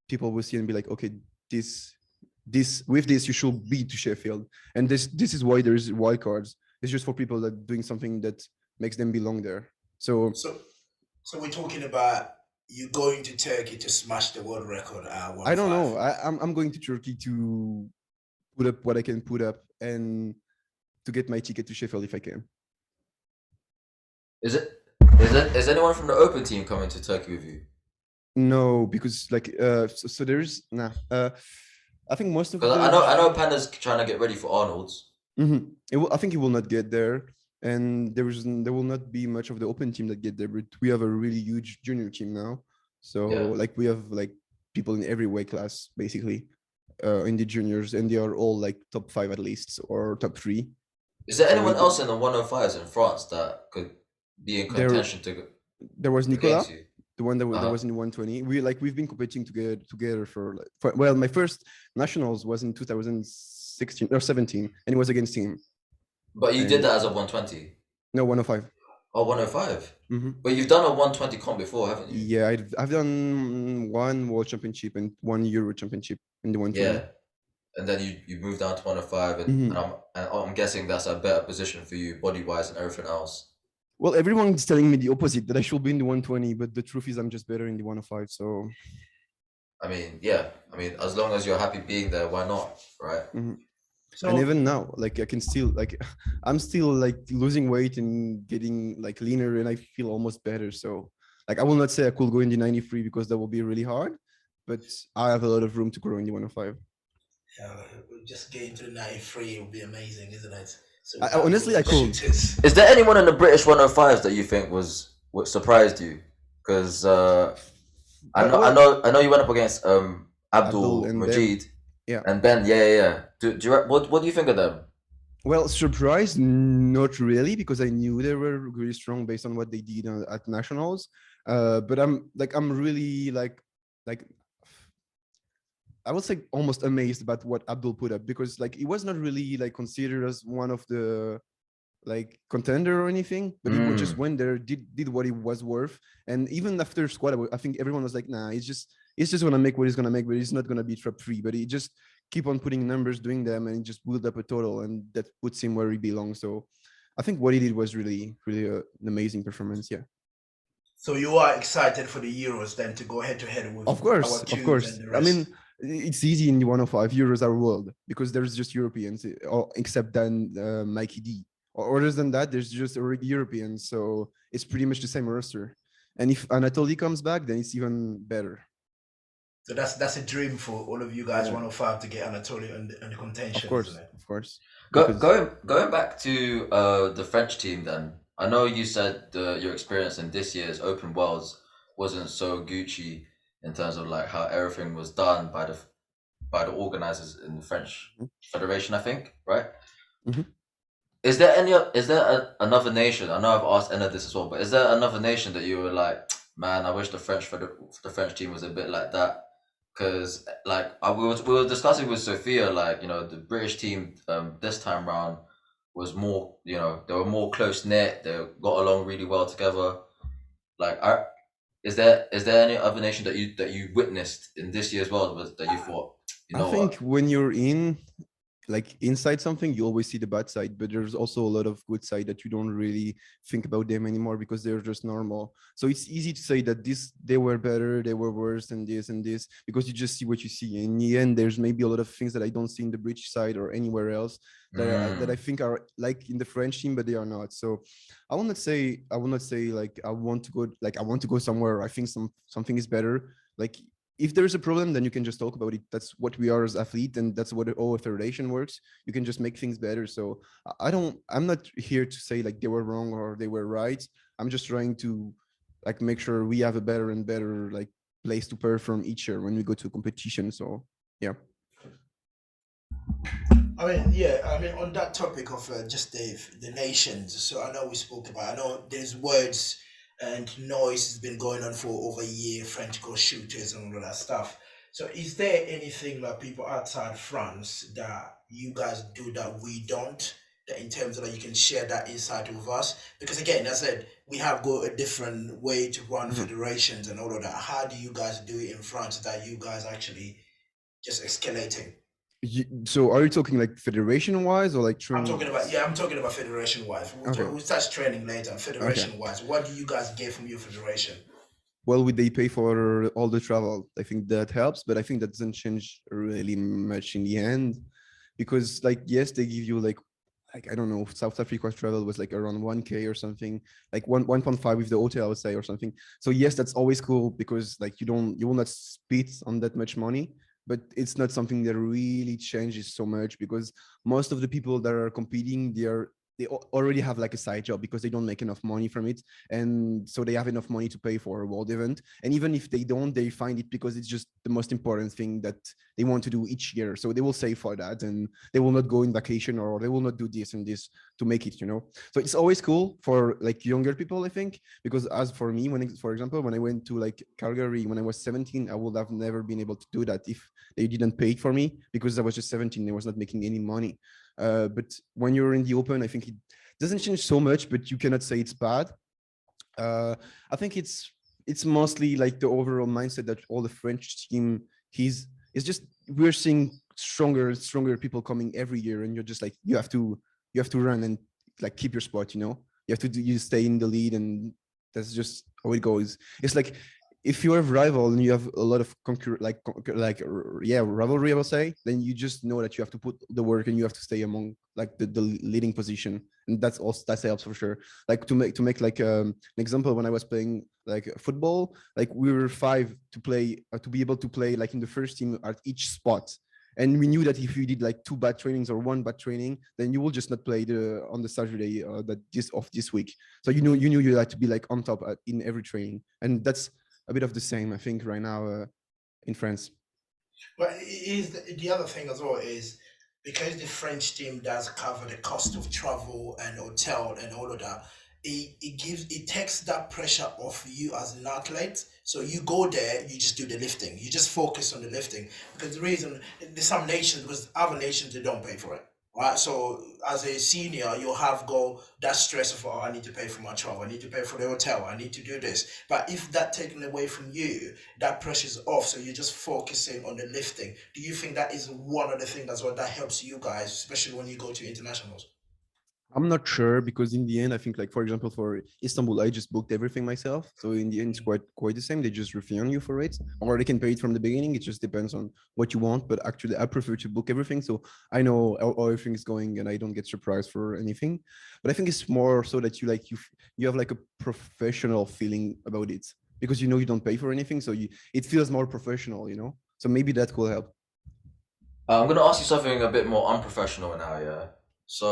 people will see and be like, okay, with this you should be to Sheffield, and this is why there's wild cards. It's just for people that doing something that makes them belong there. So we're talking about you going to Turkey to smash the world record. I don't know. I'm going to Turkey to put up what I can put up and to get my ticket to Sheffield if I can. Is anyone from the Open team coming to Turkey with you? No, because so there's I think most of I know Panda's trying to get ready for Arnold's. I think he will not get there, and there will not be much of the Open team that get there. But we have a really huge junior team now, so we have people in every weight class basically in the juniors, and they are all top 5 at least or top 3. Is there anyone else in the 105s in France that could be in contention There was Nicolas. The one that was in the 120. We've been competing together for my first nationals was in 2016 or 17, and it was against him. But you did that as a 120? No, 105. Oh, 105. But you've done a 120 comp before, haven't you? Yeah, I've done one world championship and one Euro championship in the 120. Yeah, and then you moved down to 105, and I'm guessing that's a better position for you body wise and everything else. Well, everyone's telling me the opposite, that I should be in the 120, but the truth is I'm just better in the 105. So, I mean, as long as you're happy being there, why not, right? So, and even now, I can still I'm still losing weight and getting leaner, and I feel almost better. So, I will not say I could go in the 93 because that will be really hard, but I have a lot of room to grow in the 105. Yeah, just getting to the 93 would be amazing, isn't it? So honestly, I could. Is there anyone in the British 105s that you think what surprised you? Because I know you went up against Abdul and Majid, and Ben. Yeah. What do you think of them? Well, surprised, not really, because I knew they were really strong based on what they did at nationals. But I'm really I would say almost amazed about what Abdul put up, because he was not really considered as one of the contender or anything, but he just went there, did what he was worth. And even after squad, I think everyone was like, nah, it's just gonna make what he's gonna make, but he's not gonna be top 3. But he just keep on putting numbers, doing them, and just build up a total, and that puts him where he belongs. So I think what he did was really, really an amazing performance. Yeah. So you are excited for the Euros then to go head to head with? Of course. I mean, it's easy in the 105. Euros are world because there's just Europeans, except then Mikey D. Or other than that, there's just already Europeans. So it's pretty much the same roster. And if Anatoly comes back, then it's even better. So that's a dream for all of you guys, 105, to get Anatolia in the contention, isn't it? Of course, Go, because going back to the French team then. I know you said your experience in this year's Open Worlds wasn't so Gucci in terms of like how everything was done by the organizers in the French Federation, I think, right? Mhm. Is there another nation? I know I've asked Enna this as well, but is there another nation that you were like, man, I wish the French team was a bit like that? Because we were discussing with Sophia, like, you know, the British team this time round was more, you know, they were more close knit. They got along really well together. Like, is there any other nation that you witnessed in this year as well that you thought, you I know think what? when you're in like inside something, you always see the bad side, but there's also a lot of good side that you don't really think about them anymore because they're just normal. So it's easy to say that they were better, they were worse than this and this, because you just see what you see. In the end, there's maybe a lot of things that I don't see in the British side or anywhere else that I think are like in the French team, but they are not. So I will not say like I want to go somewhere. I think something is better. Like if there's a problem, then you can just talk about it. That's what we are as athlete, and that's what all federation works. You can just make things better. So I'm not here to say like they were wrong or they were right. I'm just trying to like make sure we have a better and better like place to perform each year when we go to a competition. So yeah. I mean, yeah, I mean, on that topic of just the nations, so I know we spoke about, I know there's words and noise has been going on for over a year, French ghost shooters and all of that stuff. So is there anything like people outside France that you guys do that we don't? That in terms of that you can share that insight with us? Because again, as I said, we have got a different way to run Mhm. federations and all of that. How do you guys do it in France that you guys actually just escalating? So are you talking like federation wise or like I'm training talking about, wise? yeah, I'm talking about federation wise. Okay. We'll touch training later. Okay. Federation wise, what do you guys get from your federation? Well, would they pay for all the travel? I think that helps, but I think that doesn't change really much in the end, because like yes, they give you like I don't know, South Africa travel was like around 1K or something, like 1.5 with the hotel, I would say, or something. So yes, that's always cool because like you will not spend on that much money, but it's not something that really changes so much because most of the people that are competing, already have like a side job because they don't make enough money from it, and so they have enough money to pay for a world event. And even if they don't, they find it because it's just the most important thing that they want to do each year, so they will save for that, and they will not go in vacation or they will not do this and this to make it, so it's always cool for like younger people, I think, because as for me, for example, when I went to like Calgary when I was 17, I would have never been able to do that if they didn't pay it for me, because I was just 17, I was not making any money. But when you're in the open, I think it doesn't change so much, but you cannot say it's bad. I think it's mostly like the overall mindset that all the French team is just we're seeing stronger and stronger people coming every year, and you're just like you have to run and like keep your spot. You have to you stay in the lead, and that's just how it goes. It's like if you have rival and you have a lot of rivalry, I will say, then you just know that you have to put the work and you have to stay among like the leading position, and that helps for sure. Like to make like an example, when I was playing like football, like we were five to play to be able to play like in the first team at each spot. And we knew that if you did like two bad trainings or one bad training, then you will just not play on the Saturday this week. So you knew you had to be like on top in every training, and that's a bit of the same, I think, right now in France. But is the other thing as well is because the French team does cover the cost of travel and hotel and all of that. It takes that pressure off you as an athlete. So you go there, you just do the lifting. You just focus on the lifting because the reason there's some nations, because other nations they don't pay for it. Right, so as a senior, you'll have go that stress of, oh, I need to pay for my travel, I need to pay for the hotel, I need to do this. But if that taken away from you, that pressure's off, so you're just focusing on the lifting. Do you think that is one of the things as well that helps you guys, especially when you go to internationals? I'm not sure, because in the end, I think like for example for Istanbul, I just booked everything myself. So in the end, it's quite the same. They just refund you for it, or they can pay it from the beginning. It just depends on what you want. But actually, I prefer to book everything, so I know how everything is going, and I don't get surprised for anything. But I think it's more so that you have like a professional feeling about it. because you know you don't pay for anything, so it feels more professional, you know. So maybe that will help. I'm gonna ask you something a bit more unprofessional now, yeah. So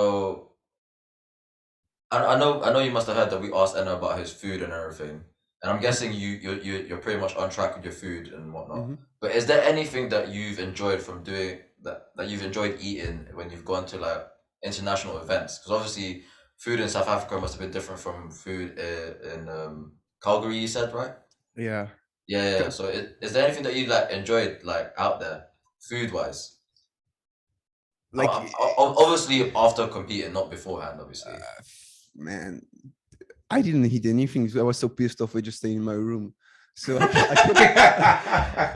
I know you must have heard that we asked Enna about his food and everything, and I'm guessing you're pretty much on track with your food and whatnot. Mm-hmm. But is there anything that you've enjoyed from doing that you've enjoyed eating when you've gone to like international events? Because obviously, food in South Africa must have been different from food in Calgary. You said, right? Yeah. Yeah. So is there anything that you like enjoyed like out there, food wise? Like, Obviously after competing, not beforehand, obviously. man, I didn't eat anything. I was so pissed off. I just stayed in my room. So I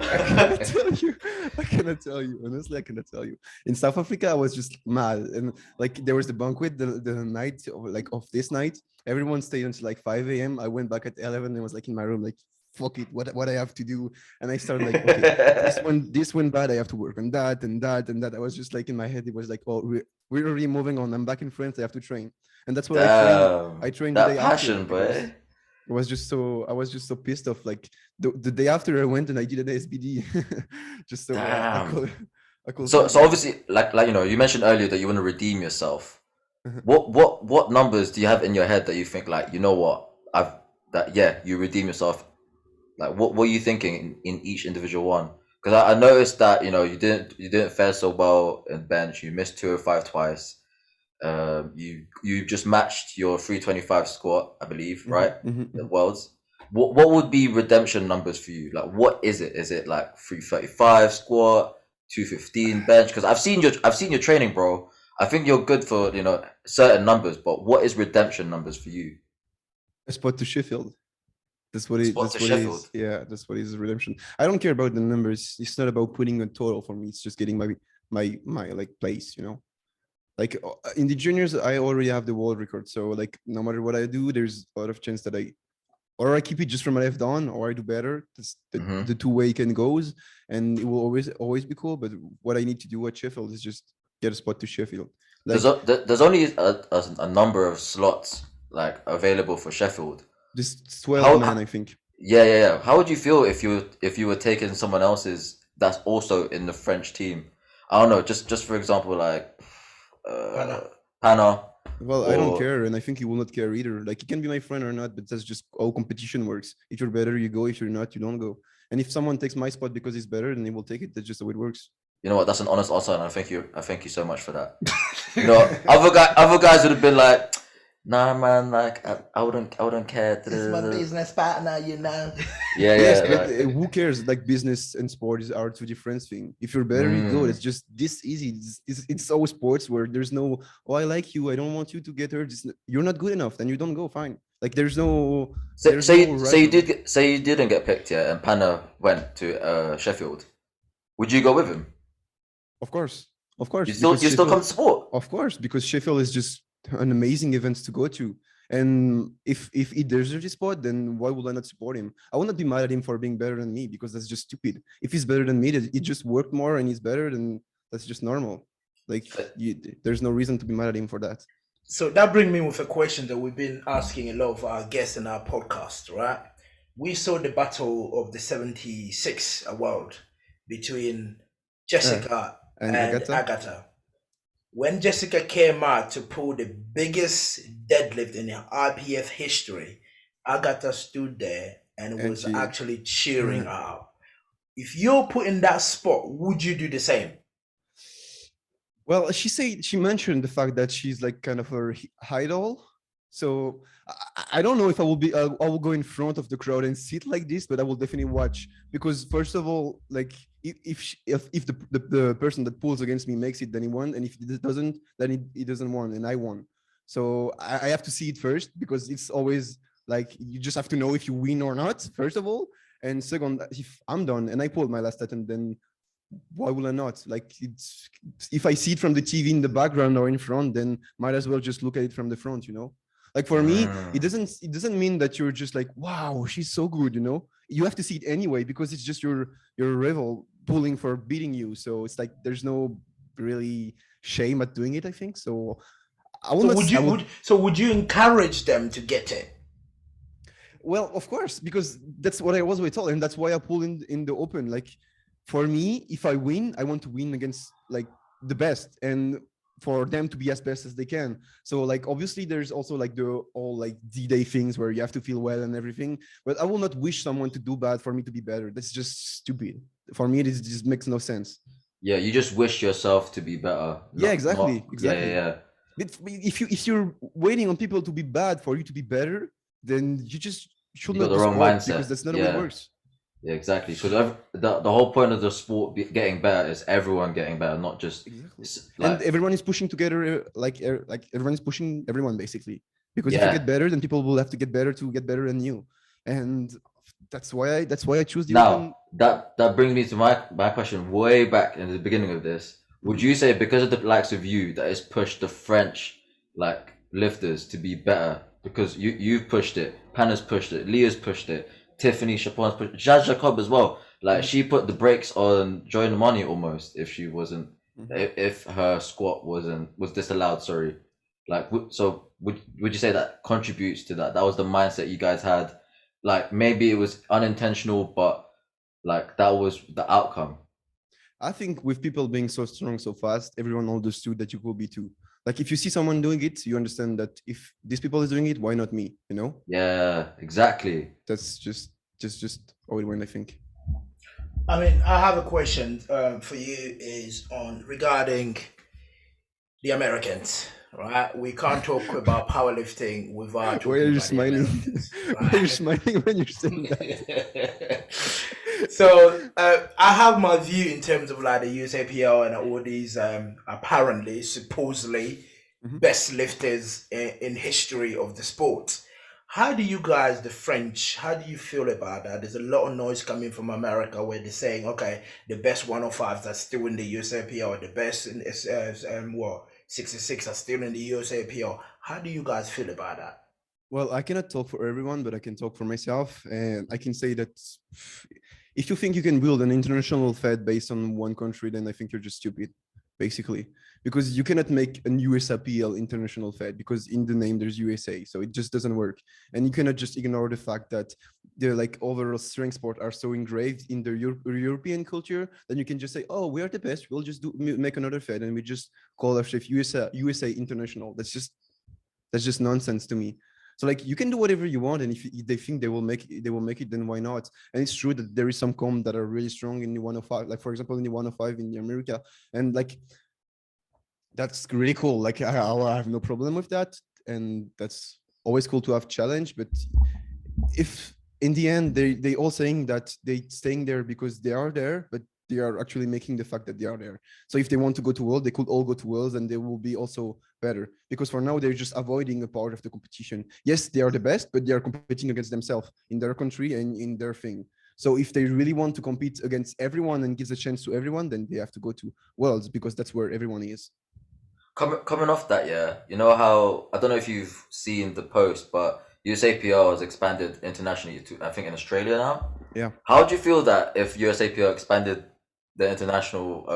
cannot tell you. I cannot tell you. Honestly, I cannot tell you. In South Africa, I was just mad. And like there was the banquet the night of this night. Everyone stayed until like 5 a.m. I went back at 11 and was like in my room, like, fuck it, what I have to do. And I started like, okay, this went bad. I have to work on that and that and that. I was just like in my head, it was like, oh, we're already moving on. I'm back in France. I have to train. And that's what I trained the day passion, after. Boy. I was just so pissed off. Like the day after I went and I did an SBD. Just so I could so obviously like you know, you mentioned earlier that you want to redeem yourself. What numbers do you have in your head that you think like, you know what, you redeem yourself? Like what were you thinking in each individual one? Because I noticed that, you know, you didn't fare so well in bench. You missed 205 twice. You just matched your 325 squat, I believe, right? The worlds. What would be redemption numbers for you? Like, what is it? Is it like 335 squat, 215 bench? Because I've seen your training, bro. I think you're good for, you know, certain numbers, but what is redemption numbers for you? A spot to Sheffield. That's what it is. Yeah, that's what is redemption. I don't care about the numbers. It's not about putting a total for me. It's just getting my like place, you know. Like in the juniors, I already have the world record. So like no matter what I do, there's a lot of chance that I keep it just from my left on, or I do better. That's the two-way can goes, and it will always be cool. But what I need to do at Sheffield is just get a spot to Sheffield. Like, there's only a number of slots like available for Sheffield. Just 12 man, I think. Yeah. How would you feel if you were taking someone else's that's also in the French team? I don't know, just for example, like Pana. Well, I don't care, and I think he will not care either. Like, he can be my friend or not, but that's just how competition works. If you're better, you go. If you're not, you don't go. And if someone takes my spot because he's better, then he will take it. That's just how it works. You know what? That's an honest answer, and I thank you so much for that. You know, other guys would have been like, nah, man, like I wouldn't care. It's my business partner, you know. Yeah. Who cares? Like, business and sport are two different things. If you're better, you go. It's just this easy. It's always sports where there's no, oh, I like you, I don't want you to get hurt. You're not good enough, then you don't go. Fine. Like, there's no. You didn't get picked, yeah, and Pana went to Sheffield. Would you go with him? Of course. You still come to sport? Of course, because Sheffield is just an amazing event to go to. And if he deserves his spot, then why would I not support him? I will not be mad at him for being better than me, because that's just stupid. If he's better than me, he just worked more and he's better, then that's just normal. Like, there's no reason to be mad at him for that. So that brings me with a question that we've been asking a lot of our guests in our podcast, right? We saw the battle of the 76 world between Jessica and Agatha. When Jessica came out to pull the biggest deadlift in IPF history, Agatha stood there and was actually cheering her out. If you're put in that spot, would you do the same? Well, she mentioned the fact that she's like kind of her idol. So I don't know if I will go in front of the crowd and sit like this, but I will definitely watch, because first of all, like if the person that pulls against me makes it, then he won, and if it doesn't, then he doesn't won, and I won. So I have to see it first, because it's always like you just have to know if you win or not, first of all, and second, if I'm done and I pulled my last attempt, then why will I not? Like, if I see it from the TV in the background or in front, then might as well just look at it from the front, you know. Like, for me, it doesn't mean that you're just like, wow, she's so good, you know. You have to see it anyway, because it's just your rival pulling for beating you. So it's like there's no really shame at doing it, I think. So would you encourage them to get it? Well, of course, because that's what I was always told, and that's why I pull in the open. Like, for me, if I win, I want to win against like the best, and for them to be as best as they can. So like obviously there's also like the all like D-Day things where you have to feel well and everything. But I will not wish someone to do bad for me to be better. That's just stupid. For me, this just makes no sense. Yeah, you just wish yourself to be better. Yeah, exactly, Yeah, exactly. yeah. But if you're waiting on people to be bad for you to be better, then you just should You got not the do wrong sport mindset. because that's not the way it Yeah, works. yeah, exactly. Because the whole point of the sport getting better is everyone getting better, not just Exactly. like And everyone is pushing together, like everyone is pushing everyone basically. Because if you yeah. get better, then people will have to get better than you. And that's why I choose the Now open. that brings me to my question way back in the beginning of this. Would you say because of the likes of you that it's pushed the French like lifters to be better? Because you've pushed it, Panna's pushed it, Leah's pushed it, Tiffany Chapon's pushed it, Jazz Jacob as well. Like Mhm. she put the brakes on Joy Money almost if she wasn't Mhm. if her squat was disallowed. Sorry, like so would you say that contributes to that? That was the mindset you guys had. Like maybe it was unintentional, but like that was the outcome. I think with people being so strong so fast, everyone understood that you could be too. Like if you see someone doing it, you understand that if these people is doing it, why not me? You know? Yeah, exactly. That's just how it went, I think. I mean, I have a question for you is on regarding the Americans, right? We can't talk about powerlifting without Why talking are you about the smiling? Americans, Why are you right? smiling when you're saying that? So I have my view in terms of like the USAPL and all these apparently, supposedly Mhm. best lifters in history of the sport. How do you guys, the French, how do you feel about that? There's a lot of noise coming from America where they're saying, okay, the best 105s are still in the USAPL, the best in 66 are still in the USAPL. How do you guys feel about that? Well, I cannot talk for everyone, but I can talk for myself. And I can say that if you think you can build an international fed based on one country, then I think you're just stupid, basically. Because you cannot make an USAPL international fed because in the name there's USA. So it just doesn't work. And you cannot just ignore the fact that the like overall strength sport are so engraved in the European culture. Then you can just say, oh, we are the best. We'll just make another fed and we just call ourselves USA International. That's just nonsense to me. So like you can do whatever you want, and if they think they will make it, then why not? And it's true that there is some comp that are really strong in the 105, like for example in the 105 in America, and like that's really cool. Like I have no problem with that, and that's always cool to have challenge. But if in the end they all saying that they staying there because they are there, but they are actually making the fact that they are there. So if they want to go to world, they could all go to worlds and they will be also better. Because for now they're just avoiding a part of the competition. Yes, they are the best, but they are competing against themselves in their country and in their thing. So if they really want to compete against everyone and gives a chance to everyone, then they have to go to worlds because that's where everyone is. Coming off that, yeah, you know how I don't know if you've seen the post, but USAPL has expanded internationally to I think in Australia now. Yeah. How would you feel that if USAPL expanded the international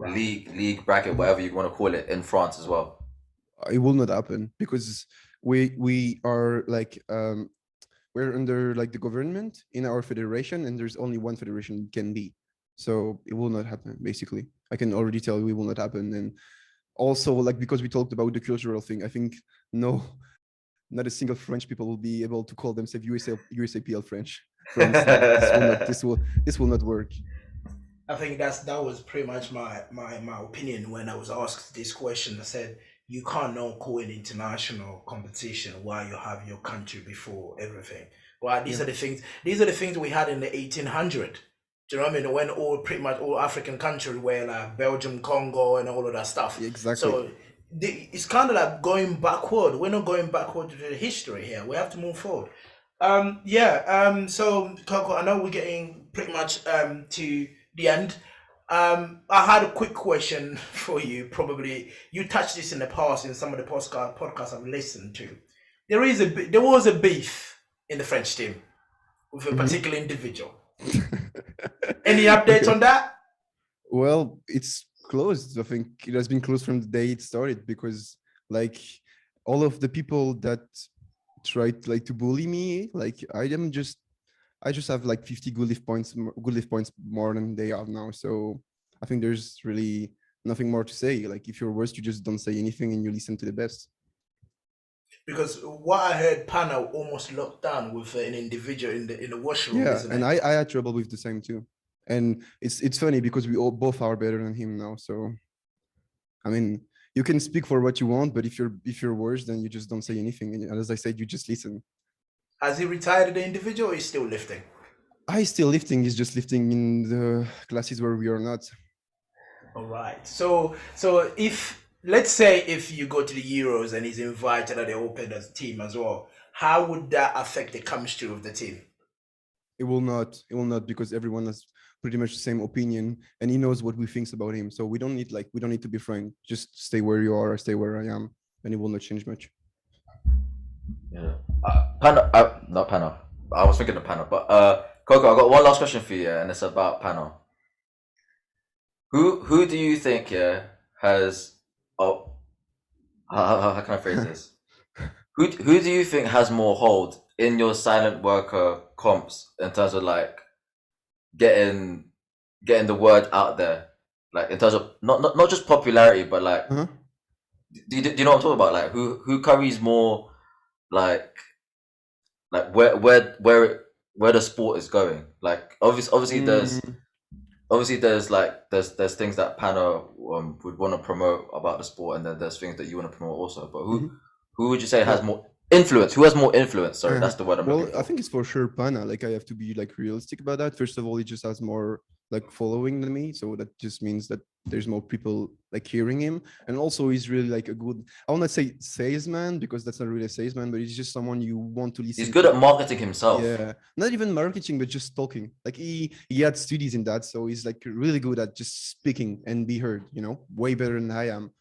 league bracket, whatever you want to call it, in France as well? It will not happen because we are like we're under like the government in our federation, and there's only one federation can be. So it will not happen. Basically, I can already tell you it will not happen. And also, like because we talked about the cultural thing, I think no, not a single French people will be able to call themselves USAPL French friends. Like this will not work. I think that was pretty much my opinion when I was asked this question. I said you can't not call it international competition while you have your country before everything. Well, these Yeah, are the things. These are the things we had in the 1800. Do you know what I mean? When all pretty much all African countries were like Belgium, Congo, and all of that stuff. exactly. So it's kind of like going backward. We're not going backward to the history here. We have to move forward. Yeah. So Coco, I know we're getting pretty much to the end. I had a quick question for you. Probably you touched this in the past in some of the podcasts I've listened to. There was a beef in the French team with a Mhm. particular individual. Any updates Okay. on that? Well, it's closed. I think it has been closed from the day it started because, like, all of the people that try to, like, to bully me. Like I just have like 50 good lift points more than they have now. So I think there's really nothing more to say. Like if you're worst, you just don't say anything and you listen to the best. Because what I heard, Pana almost locked down with an individual in the washroom, Yeah, isn't and it? I had trouble with the same too. And it's funny because we all both are better than him now. So I mean, you can speak for what you want, but if you're worse, then you just don't say anything. And as I said, you just listen. Has he retired the individual or is still lifting? I still lifting. Is just lifting in the classes where we are not. All right. So if let's say if you go to the Euros and he's invited at the Open as team as well, how would that affect the chemistry of the team? It will not. It will not because everyone has pretty much the same opinion, and he knows what we thinks about him. So we don't need to be friends. Just stay where you are, or stay where I am, and it will not change much. Yeah. Pano, not Pano. I was thinking of Pano, but Coco, I got one last question for you, and it's about Pano. Who do you think has how can I phrase this? Who do you think has more hold in your silent worker comps in terms of like getting the word out there, like in terms of not just popularity, but like do you know what I'm talking about? Like who carries more like where the sport is going? Like obviously there's like there's things that Pano would want to promote about the sport, and then there's things that you want to promote also. But who would you say has more influence? Who has more influence? Sorry, that's the word I'm looking for. I think it's for sure Pana. Like I have to be like realistic about that. First of all, he just has more like following than me, so that just means that there's more people like hearing him. And also he's really like a good, I will not say salesman because that's not really a salesman, but he's just someone you want to listen He's good to. at marketing himself. Yeah, not even marketing, but just talking. Like he had studies in that, so he's like really good at just speaking and be heard, you know, way better than I am.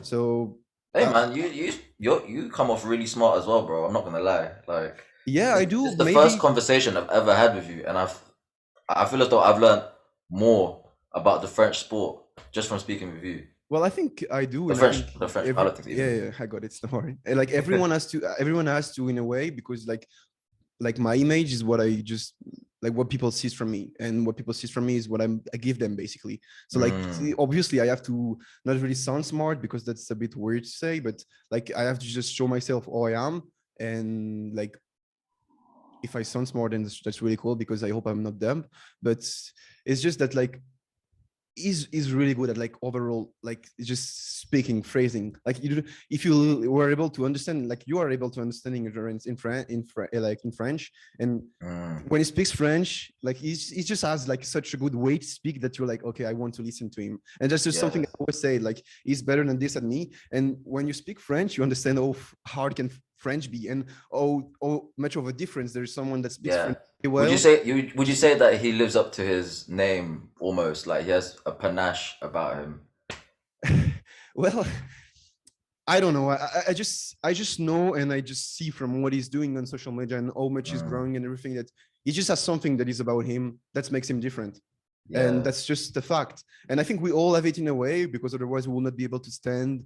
So hey man, you come off really smart as well, bro. I'm not gonna lie. Like yeah, I do. This is the Maybe first conversation I've ever had with you, and I feel as though I've learned more about the French sport just from speaking with you. well, I think I do. The French politics. Yeah, I got it. Don't worry. And, like everyone has to in a way, because like my image is what I just like what people sees from me, and what people sees from me is what I give them basically. So like obviously I have to not really sound smart because that's a bit weird to say, but like I have to just show myself who I am, and like if I sound smart, then that's really cool because I hope I'm not dumb. But it's just that like is really good at like overall like just speaking, phrasing. Like if you were able to understand, like you are able to understanding in French, and when he speaks French, like he just has like such a good way to speak that you're like, okay, I want to listen to him. And that's just something I always say, like he's better than this at me. And when you speak French, you understand how hard can French be, and oh much of a difference there's someone that speaks French well. Would you say that he lives up to his name almost? Like he has a panache about him? Well, I don't know. I just know, and I just see from what he's doing on social media and how much he's growing and everything, that he just has something that is about him that makes him different. And that's just the fact. And I think we all have it in a way, because otherwise we will not be able to stand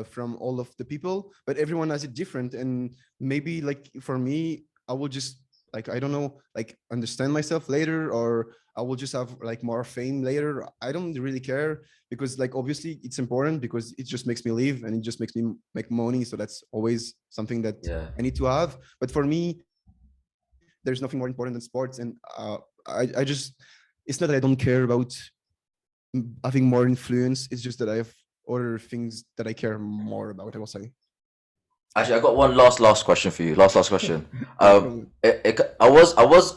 from all of the people. But everyone has it different. And maybe like for me, I will just like, I don't know, like understand myself later, or I will just have like more fame later. I don't really care, because like obviously it's important because it just makes me live and it just makes me make money. So that's always something that I need to have. But for me, there's nothing more important than sports. And I just, it's not that I don't care about having more influence. It's just that I have other things that I care more about, I will say. Actually, I got one last question for you. Last question. I was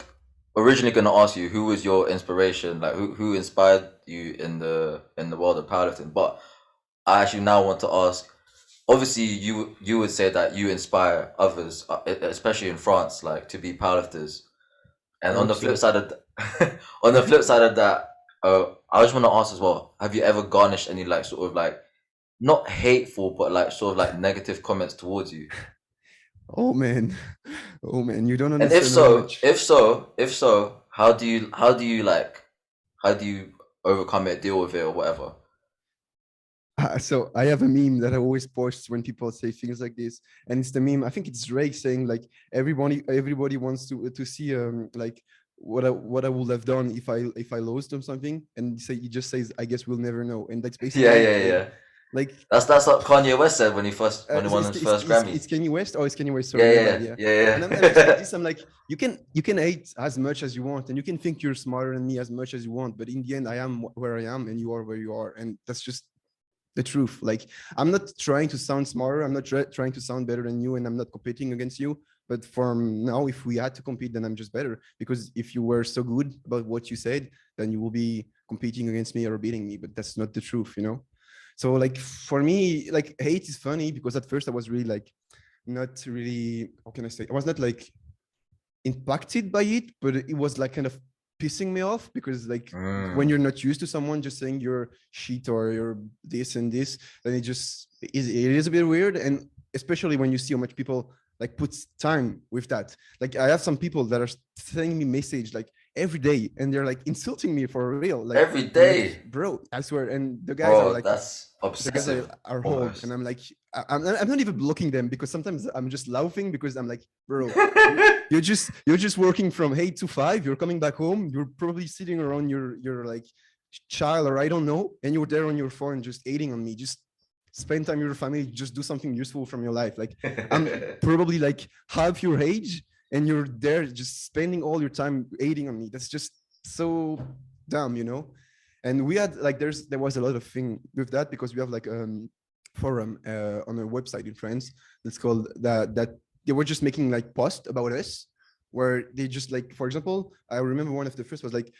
originally going to ask you who was your inspiration, like who inspired you in the world of powerlifting. But I actually now want to ask. Obviously, you would say that you inspire others, especially in France, like to be powerlifters. And on the flip side of that, I just want to ask as well: have you ever garnished any like sort of like not hateful, but like sort of like negative comments towards you? Oh man, you don't understand. And if so, how do you overcome it, deal with it, or whatever? So I have a meme that I always post when people say things like this, and it's the meme. I think it's Drake saying like everybody wants to see like what I would have done if I lost or something, and he just says, I guess we'll never know, and that's Yeah, basically yeah, it. yeah. Like That's what Kanye West said when he won his first Grammy. it's Kanye West. Oh, it's Kanye West. Yeah, Sorry, my yeah, bad. Yeah. yeah, And I'm just like yeah. this. I'm like, you can hate as much as you want, and you can think you're smarter than me as much as you want. But in the end, I am where I am, and you are where you are, and that's just the truth. Like, I'm not trying to sound smarter. I'm not trying to sound better than you, and I'm not competing against you. But from now, if we had to compete, then I'm just better. Because if you were so good about what you said, then you will be competing against me or beating me. But that's not the truth, you know. So like for me, like hate is funny because at first I was really like not really, how can I say? I was not like impacted by it, but it was like kind of pissing me off because like when you're not used to someone just saying you're shit or you're this and this, then it is a bit weird. And especially when you see how much people like puts time with that. Like I have some people that are sending me message like every day and they're like insulting me for real. Like Every I'm like, day, bro, I swear. And the guys are bro. like That's the guys obsessive. are old, Almost. and I'm like, I'm not even blocking them because sometimes I'm just laughing because I'm like, bro, you're just working from 8 to 5. You're coming back home. You're probably sitting around your like child or I don't know, and you're there on your phone just hating on me. Just spend time with your family. Just do something useful from your life. Like I'm probably like half your age, and you're there just spending all your time hating on me. That's just so dumb, you know. And we had like there was a lot of thing with that because we have like forum on a website in France that's called that they were just making like posts about us where they just like, for example, I remember one of the first was like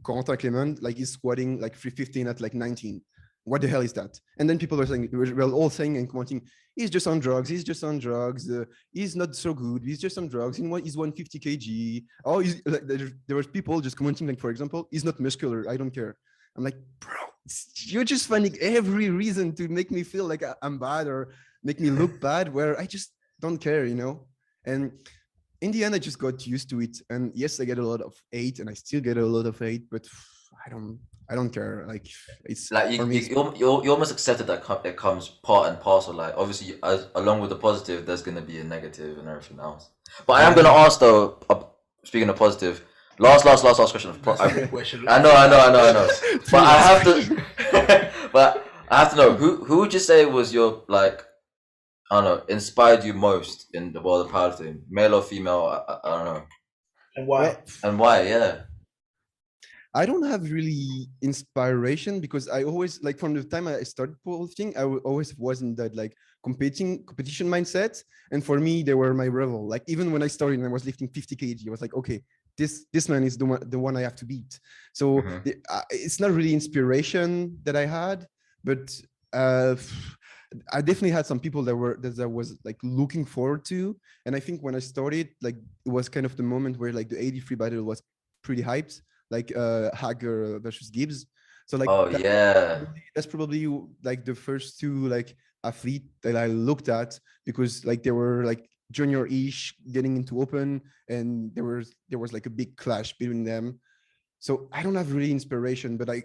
Corentin Clement like he's squatting like 315 at like 19. What the hell is that? And then people were saying, we're all saying and commenting, he's just on drugs, he's not so good, he's just on drugs, he's 150 kg. Oh, like, there was people just commenting like, for example, he's not muscular, I don't care. I'm like, bro, you're just finding every reason to make me feel like I'm bad or make me look bad where I just don't care, you know? And in the end, I just got used to it. And yes, I get a lot of hate and I still get a lot of hate, but I don't care. Like it's like for me. you almost accepted that it comes part and parcel. Like obviously, along with the positive, there's gonna be a negative and everything else. But I am gonna ask though. Speaking of positive, last question. Question. I know. But I have to. But I have to know who would you say was your like, I don't know, inspired you most in the world of powerlifting, male or female? I don't know. And why? Well, And why? Yeah. I don't have really inspiration because I always like from the time I started powerlifting, always was in that like competition mindset. And for me, they were my rival. Like even when I started and I was lifting 50 kg, I was like, okay, this man is the one I have to beat. So it's not really inspiration that I had, but I definitely had some people that I was like looking forward to. And I think when I started, like it was kind of the moment where like the 83 battle was pretty hyped, like Hager versus Gibbs. So like that's probably like the first two like athlete that I looked at because like they were like junior-ish getting into open and there was like a big clash between them. So I don't have really inspiration, but I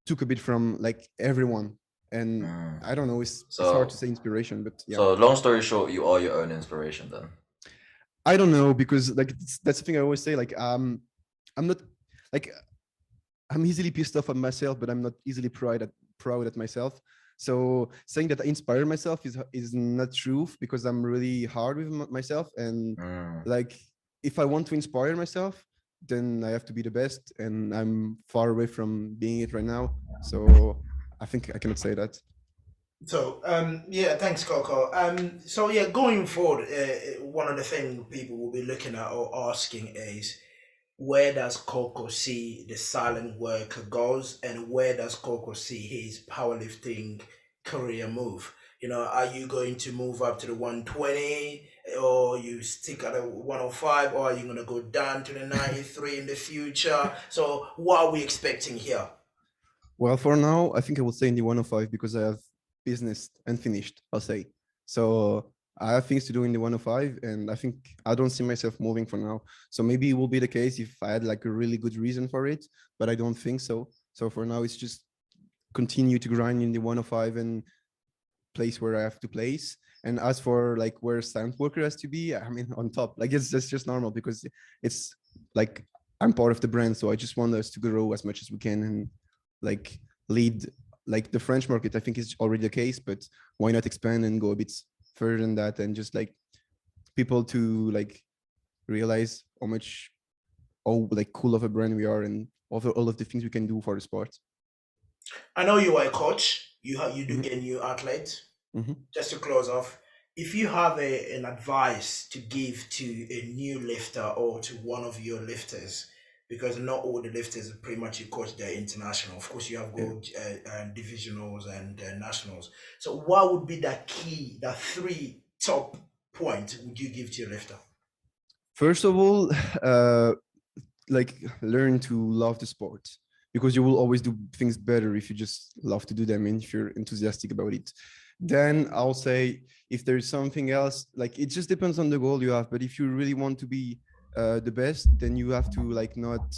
took a bit from like everyone. And I don't know, it's hard to say inspiration, but yeah. So long story short, you are your own inspiration then. I don't know because like that's the thing I always say. Like I'm not like I'm easily pissed off at myself, but I'm not easily proud at myself. So saying that I inspire myself is not true because I'm really hard with myself. And like if I want to inspire myself, then I have to be the best, and I'm far away from being it right now. So I think I cannot say that. So yeah, thanks, Coco. So yeah, going forward, one of the things people will be looking at or asking is, where does Coco see the silent worker goes, and where does Coco see his powerlifting career move? You know, are you going to move up to the 120, or you stick at a 105, or are you going to go down to the 93 in the future? So what are we expecting here? Well, for now, I think I will stay in the 105 because I have business unfinished, I'll say. So I have things to do in the 105, and I think I don't see myself moving for now. So maybe it will be the case if I had like a really good reason for it, but I don't think so. So for now, it's just continue to grind in the 105 and place where I have to place. And as for like where silent worker has to be, I mean, on top, like it's just normal because it's like I'm part of the brand. So I just want us to grow as much as we can and like lead like the French market. I think is already the case, but why not expand and go a bit further than that and just like people to like realize how much, oh, like cool of a brand we are and all of the things we can do for the sport. I know you are a coach. You do Mhm. get new athletes. Mhm. Just to close off, if you have an advice to give to a new lifter or to one of your lifters, because not all the lifters are pretty much you coach they're international. Of course, you have Yeah. gold divisionals and nationals. So, what would be the three top points would you give to your lifter? First of all, like learn to love the sport because you will always do things better if you just love to do them and if you're enthusiastic about it. Then I'll say if there's something else, like it just depends on the goal you have. But if you really want to be the best, then you have to like not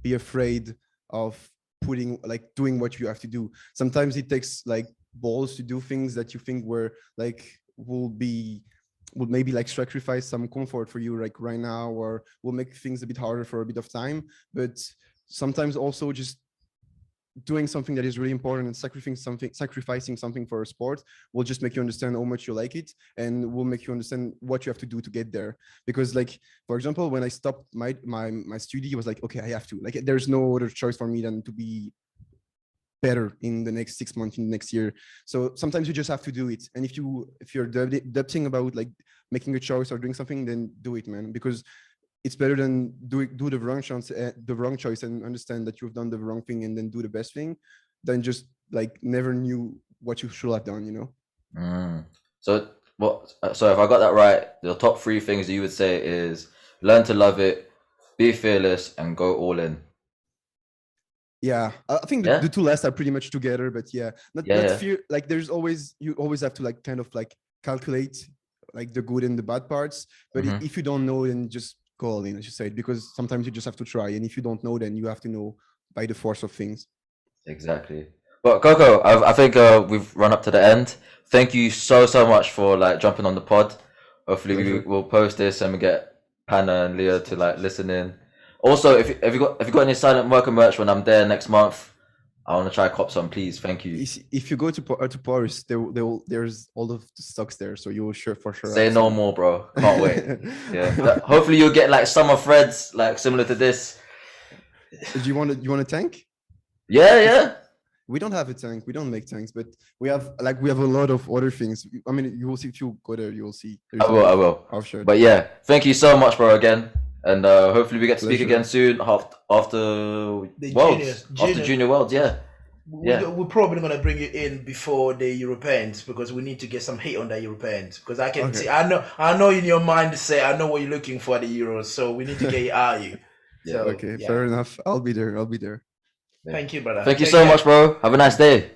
be afraid of doing what you have to do. Sometimes it takes like balls to do things that you think were like would maybe like sacrifice some comfort for you like right now or will make things a bit harder for a bit of time, but sometimes also just doing something that is really important and sacrificing something for a sport will just make you understand how much you like it and will make you understand what you have to do to get there. Because like for example, when I stopped my study, I was like, okay, I have to, like there's no other choice for me than to be better in the next 6 months, in the next year. So sometimes you just have to do it. And if you're doubting about like making a choice or doing something, then do it, man, because it's better than do the wrong choice and understand that you've done the wrong thing and then do the best thing than just like never knew what you should have done, you know. So so if I got that right, the top three things that you would say is learn to love it, be fearless, and go all in. Yeah, I think Yeah? the two last are pretty much together, but yeah, not Yeah. fear. Like you always have to like kind of like calculate like the good and the bad parts. But Mhm. if you don't know, then just go all in, as you said, because sometimes you just have to try. And if you don't know, then you have to know by the force of things. Exactly. But Coco, I think we've run up to the end. Thank you so much for like jumping on the pod. Hopefully Pleasure. we'll post this and we get Panna and Leah to like listen in. Also, if you got any silent worker merch when I'm there next month, I want to try cop some, please. Thank you. If you go to Paris, there's all of the stocks there, so you will for sure. Say no more, bro. Can't wait. Yeah. Hopefully you'll get like summer threads like similar to this. Do you want a tank? Yeah. We don't have a tank. We don't make tanks, but we have a lot of other things. I mean, you will see if you go there. You will see. I will. Oh, sure. But yeah, thank you so much, bro, again. And hopefully we get to speak Pleasure. again soon after The Worlds. juniors. After Junior Worlds, yeah. We're probably gonna bring you in before the Europeans because we need to get some heat on the Europeans because I can see. I know in your mind to say I know what you're looking for at the Euros, so we need to get it out of you. Yeah. So, Okay, fair enough. I'll be there. Thank you, brother. Thank you Take so care. much, bro. Have a nice day.